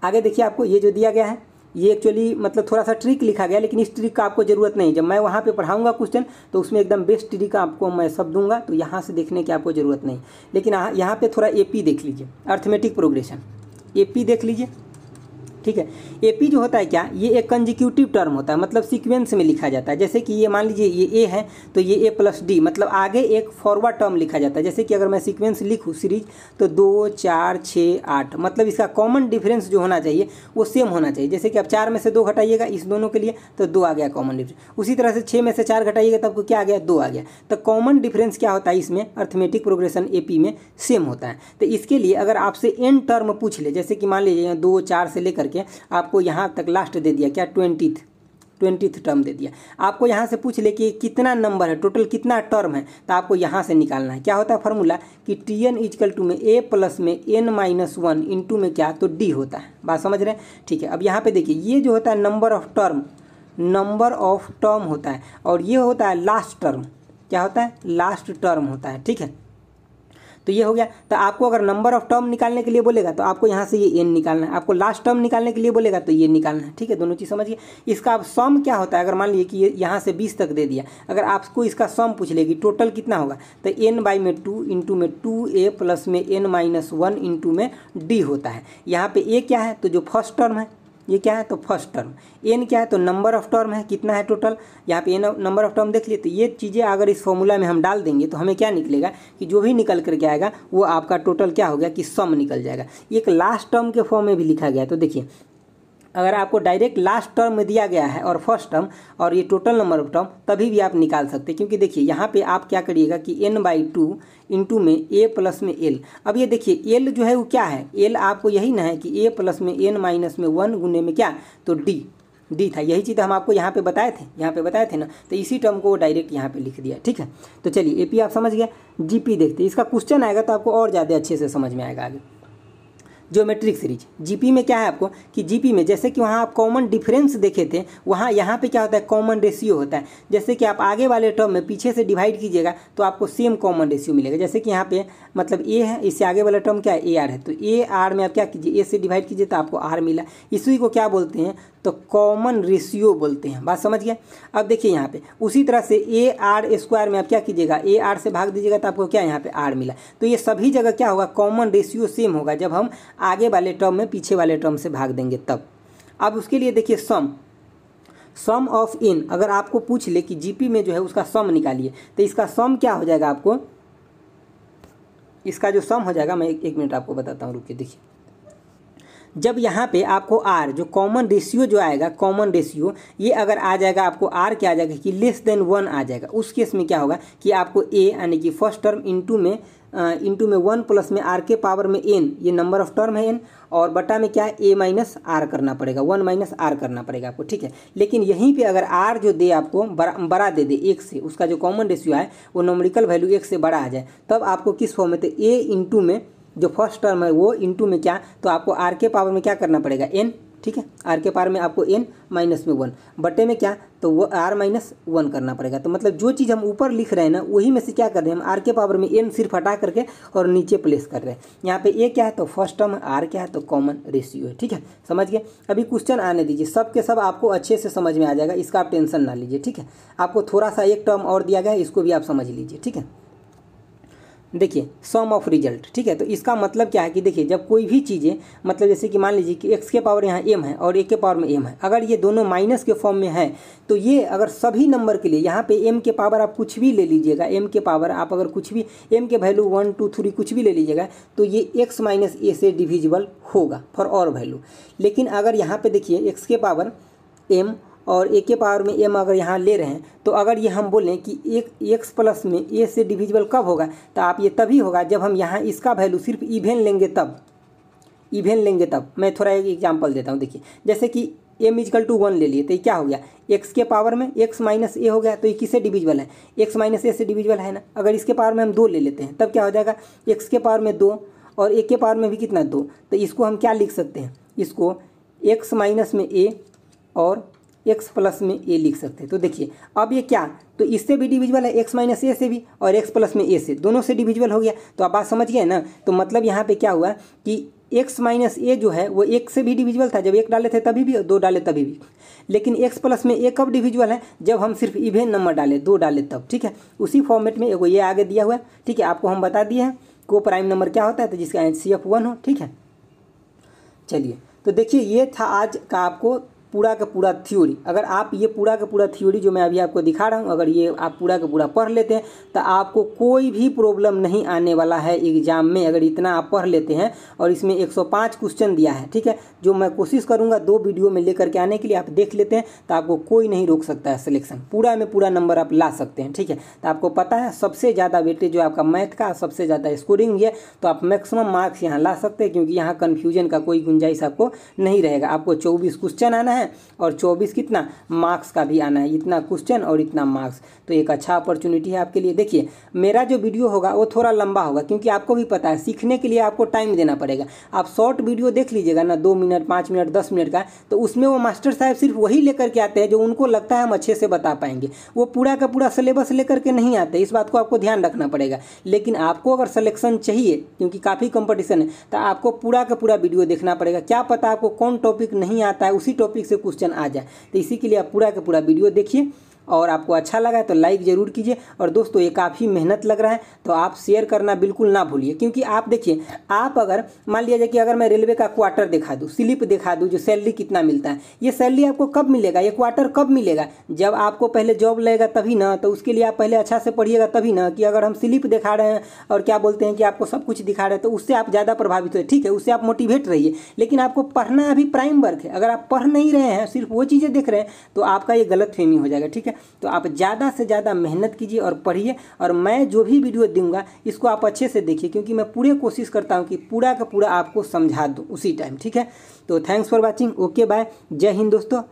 आगे देखिए आपको ये जो दिया गया है ये एक्चुअली मतलब थोड़ा सा ट्रिक लिखा गया, लेकिन इस ट्रिक का आपको ज़रूरत नहीं। जब मैं वहाँ पे पढ़ाऊंगा क्वेश्चन तो उसमें एकदम बेस्ट ट्रिक आपको मैं सब दूंगा, तो यहाँ से देखने की आपको ज़रूरत नहीं। लेकिन यहाँ पे थोड़ा एपी देख लीजिए, अर्थमेटिक प्रोग्रेशन, एपी देख लीजिए। ठीक है, एपी जो होता है क्या, ये एक कंजिक्यूटिव टर्म होता है, मतलब सीक्वेंस में लिखा जाता है। जैसे कि ये मान लीजिए ये ए है तो ये ए प्लस डी, मतलब आगे एक फॉरवर्ड टर्म लिखा जाता है। जैसे कि अगर मैं सीक्वेंस लिखूँ सीरीज तो 2 4 6 8, मतलब इसका कॉमन डिफरेंस जो होना चाहिए वो सेम होना चाहिए। जैसे कि आप 4 में से 2 घटाइएगा इस दोनों के लिए तो 2 आ गया कॉमन डिफरेंस। उसी तरह से 6 में से 4 घटाइएगा तो आपको क्या आ गया 2 आ गया। तो कॉमन डिफरेंस क्या होता है इसमें, अर्थमेटिक प्रोग्रेशन एपी में सेम होता है। तो इसके लिए अगर आपसे एन टर्म पूछ ले, जैसे कि मान लीजिए 2 4 से लेकर के आपको यहाँ तक लास्ट दे दिया क्या 20th टर्म दे दिया, आपको यहाँ से पूछ ले कि कितना नंबर है, टोटल कितना टर्म है, तो आपको यहाँ से निकालना है। क्या होता है फार्मूला कि Tn इजकल टू में a प्लस में n-1 इंटू में क्या तो d होता है। बात समझ रहे हैं, ठीक है। अब यहाँ पे देखिए ये जो होता है नंबर ऑफ टर्म होता है, और ये होता है लास्ट टर्म। क्या होता है, लास्ट टर्म होता है। ठीक है, तो ये हो गया। तो आपको अगर नंबर ऑफ टर्म निकालने के लिए बोलेगा तो आपको यहाँ से ये n निकालना है, आपको लास्ट टर्म निकालने के लिए बोलेगा तो ये निकालना है। ठीक है, दोनों चीज़ समझिए। इसका अब सम क्या होता है, अगर मान लीजिए कि ये यहाँ से 20 तक दे दिया, अगर आपको इसका सम पूछ लेगी टोटल कितना होगा, तो n/2 इंटू में 2a प्लस में n-1 इंटू में d होता है। यहाँ पे a क्या है, तो जो फर्स्ट टर्म है ये क्या है तो फर्स्ट टर्म, एन क्या है तो नंबर ऑफ टर्म है, कितना है टोटल, यहाँ पे एन नंबर ऑफ टर्म देख लिए। तो ये चीज़ें अगर इस फॉर्मूला में हम डाल देंगे तो हमें क्या निकलेगा कि जो भी निकल करके आएगा वो आपका टोटल क्या हो गया कि सम निकल जाएगा। एक लास्ट टर्म के फॉर्म में भी लिखा गया है। तो देखिए अगर आपको डायरेक्ट लास्ट टर्म में दिया गया है और फर्स्ट टर्म और ये टोटल नंबर ऑफ टर्म, तभी भी आप निकाल सकते हैं। क्योंकि देखिए यहाँ पे आप क्या करिएगा कि n/2 इंटू में a प्लस में l। अब ये देखिए l जो है वो क्या है, l आपको यही ना है कि a प्लस में n माइनस में 1 गुने में क्या तो d था। यही चीज़ हम आपको यहाँ पे बताए थे, ना। तो इसी टर्म को वो डायरेक्ट यहाँ पे लिख दिया, ठीक है। तो चलिए AP आप समझ गया। GP देखते हैं, इसका क्वेश्चन आएगा तो आपको और ज़्यादा अच्छे से समझ में आएगा आगे। ज्योमेट्रिक सीरीज जीपी में क्या है आपको कि जीपी में जैसे कि वहाँ आप कॉमन डिफरेंस देखे थे, वहाँ यहाँ पे क्या होता है कॉमन रेशियो होता है। जैसे कि आप आगे वाले टर्म में पीछे से डिवाइड कीजिएगा तो आपको सेम कॉमन रेशियो मिलेगा। जैसे कि यहाँ पे मतलब ए है, इससे आगे वाला टर्म क्या है ए आर है, तो ए आर में आप क्या कीजिए ए से डिवाइड कीजिए तो आपको आर मिला। इसी को क्या बोलते हैं तो कॉमन रेशियो बोलते हैं। बात समझ गया। अब देखिए यहाँ पे उसी तरह से ए आर स्क्वायर में आप क्या कीजिएगा ए आर से भाग दीजिएगा तो आपको क्या यहाँ पे आर मिला। तो ये सभी जगह क्या होगा कॉमन रेशियो सेम होगा जब हम आगे वाले टर्म में पीछे वाले टर्म से भाग देंगे तब। अब उसके लिए देखिए सम ऑफ इन, अगर आपको पूछ ले कि जीपी में जो है उसका सम निकालिए तो इसका सम क्या हो जाएगा, आपको इसका जो सम हो जाएगा मैं एक मिनट आपको बताता हूँ, रुकिए। देखिए जब यहाँ पे आपको आर जो कॉमन रेशियो जो आएगा, कॉमन रेशियो ये अगर आ जाएगा आपको आर क्या आ जाएगा कि लेस देन 1 आ जाएगा, उस केस में क्या होगा कि आपको ए यानी कि फर्स्ट टर्म इंटू में 1 प्लस में आर के पावर में एन, ये नंबर ऑफ टर्म है एन, और बटा में क्या है ए माइनस आर करना पड़ेगा, 1 माइनस आर करना पड़ेगा आपको, ठीक है। लेकिन यहीं पे अगर आर जो दे आपको बड़ा दे दे 1 से, उसका जो कॉमन रेशियो है वो नॉमेरिकल वैल्यू 1 से बड़ा आ जाए, तब आपको किस फॉर्म में तो ए इंटू में जो फर्स्ट टर्म है वो इंटू में क्या तो आपको आर के पावर में क्या करना पड़ेगा एन, ठीक है। आर के पावर में आपको एन माइनस में 1 बटे में क्या तो वो आर माइनस 1 करना पड़ेगा। तो मतलब जो चीज़ हम ऊपर लिख रहे हैं ना वही में से क्या कर रहे हैं हम आर के पावर में एन सिर्फ हटा करके और नीचे प्लेस कर रहे हैं। यहाँ पे ए क्या है तो फर्स्ट टर्म, आर क्या है तो कॉमन रेशियो है, ठीक है। समझ गए। अभी क्वेश्चन आने दीजिए, सब के सब आपको अच्छे से समझ में आ जाएगा, इसका आप टेंशन ना लीजिए, ठीक है। आपको थोड़ा सा एक टर्म और दिया गया है, इसको भी आप समझ लीजिए, ठीक है। देखिए सम ऑफ रिजल्ट, ठीक है। तो इसका मतलब क्या है कि देखिए जब कोई भी चीज़ें मतलब जैसे कि मान लीजिए कि एक्स के पावर यहाँ एम है और ए के पावर में एम है, अगर ये दोनों माइनस के फॉर्म में है तो ये अगर सभी नंबर के लिए यहाँ पे एम के पावर आप कुछ भी ले लीजिएगा, एम के पावर आप अगर कुछ भी एम के वैल्यू 1 2 3 कुछ भी ले लीजिएगा तो ये एक्स माइनस ए से डिविजिबल होगा फॉर और वैल्यू। लेकिन अगर यहाँ पे देखिए एक्स के पावर एम और ए के पावर में एम अगर यहाँ ले रहे हैं तो अगर ये हम बोलें कि एक एक्स प्लस में ए से डिविजिबल कब होगा तो आप ये तभी होगा जब हम यहाँ इसका वैल्यू सिर्फ इवेन लेंगे तब। मैं थोड़ा एक एग्जांपल देता हूँ। देखिए जैसे कि m इजकल टू 1 ले लिए तो ये क्या हो गया एक्स के पावर में एक्स माइनस ए हो गया, तो ये किससे डिविजिबल है एक्स माइनस ए से डिविजिबल है ना। अगर इसके पावर में हम 2 ले लेते हैं तब क्या हो जाएगा एक्स के पावर में 2 और ए के पावर में भी कितना 2, तो इसको हम क्या लिख सकते हैं, इसको एक्स माइनस में ए और एक्स प्लस में ए लिख सकते हैं। तो देखिए अब ये क्या तो इससे भी डिविजिबल है एक्स माइनस ए से भी और एक्स प्लस में ए से, दोनों से डिविजिबल हो गया। तो आप बात समझ गए ना। तो मतलब यहाँ पे क्या हुआ कि एक्स माइनस ए जो है वो एक से भी डिविजिबल था, जब 1 डाले थे तभी भी और 2 डाले तभी भी। लेकिन एक्स प्लस में ए कब डिविजिबल है जब हम सिर्फ इवेन नंबर डाले 2 डाले तब, ठीक है। उसी फॉर्मेट में एगो ये आगे दिया हुआ है, ठीक है। आपको हम बता दिए हैं को प्राइम नंबर क्या होता है तो जिसका HCF 1 हो, ठीक है। चलिए तो देखिए ये था आज का आपको पूरा का पूरा थ्योरी। अगर आप ये पूरा का पूरा थ्योरी जो मैं अभी आपको दिखा रहा हूँ अगर ये आप पूरा का पूरा पढ़ लेते हैं तो आपको कोई भी प्रॉब्लम नहीं आने वाला है एग्जाम में, अगर इतना आप पढ़ लेते हैं। और इसमें 105 क्वेश्चन दिया है, ठीक है, जो मैं कोशिश करूँगा 2 वीडियो में लेकर के आने के लिए। आप देख लेते हैं तो आपको कोई नहीं रोक सकता है, सिलेक्शन पूरा में पूरा नंबर आप ला सकते हैं, ठीक है। तो आपको पता है सबसे ज़्यादा वेटेज जो आपका मैथ का सबसे ज़्यादा स्कोरिंग है, तो आप मैक्सिमम मार्क्स यहाँ ला सकते हैं क्योंकि यहाँ कन्फ्यूजन का कोई गुंजाइश आपको नहीं रहेगा। आपको 24 क्वेश्चन आना है और 24 कितना मार्क्स का भी आना है, इतना क्वेश्चन और इतना मार्क्स। तो एक अच्छा अपॉर्चुनिटी है आपके लिए। देखिए मेरा जो वीडियो होगा वो थोड़ा लंबा होगा क्योंकि आपको भी पता है सीखने के लिए आपको टाइम देना पड़ेगा। आप शॉर्ट वीडियो देख लीजिएगा ना 2 मिनट 5 मिनट 10 मिनट का, तो उसमें वो मास्टर साहब सिर्फ वही लेकर के आते हैं जो उनको लगता है हम अच्छे से बता पाएंगे। वो पूरा का पूरा सिलेबस लेकर के नहीं आते, इस बात को आपको ध्यान रखना पड़ेगा। लेकिन आपको अगर सिलेक्शन चाहिए क्योंकि काफ़ी कंपटीशन है तो आपको पूरा का पूरा वीडियो देखना पड़ेगा। क्या पता आपको कौन टॉपिक नहीं आता है उसी टॉपिक से क्वेश्चन आ जाए, तो इसी के लिए आप पूरा का पूरा वीडियो देखिए और आपको अच्छा लगा है तो लाइक ज़रूर कीजिए। और दोस्तों ये काफ़ी मेहनत लग रहा है तो आप शेयर करना बिल्कुल ना भूलिए, क्योंकि आप देखिए, आप अगर मान लिया जाए कि अगर मैं रेलवे का क्वार्टर दिखा दूँ, स्लिप दिखा दूँ, जो सैलरी कितना मिलता है, ये सैलरी आपको कब मिलेगा, ये क्वार्टर कब मिलेगा, जब आपको पहले जॉब लगेगा तभी ना। तो उसके लिए आप पहले अच्छा से पढ़िएगा तभी ना, कि अगर हम स्लिप दिखा रहे हैं और क्या बोलते हैं कि आपको सब कुछ दिखा रहे हैं तो उससे आप ज़्यादा प्रभावित हो, ठीक है, उससे आप मोटिवेट रहिए। लेकिन आपको पढ़ना अभी प्राइम वर्क है, अगर आप पढ़ नहीं रहे हैं, सिर्फ वो चीज़ें देख रहे हैं, तो आपका ये गलतफहमी हो जाएगा, ठीक है। तो आप ज़्यादा से ज़्यादा मेहनत कीजिए और पढ़िए, और मैं जो भी वीडियो दूंगा इसको आप अच्छे से देखिए, क्योंकि मैं पूरे कोशिश करता हूँ कि पूरा का पूरा आपको समझा दूँ उसी टाइम, ठीक है। तो thanks for watching, okay bye, जय हिंद दोस्तों।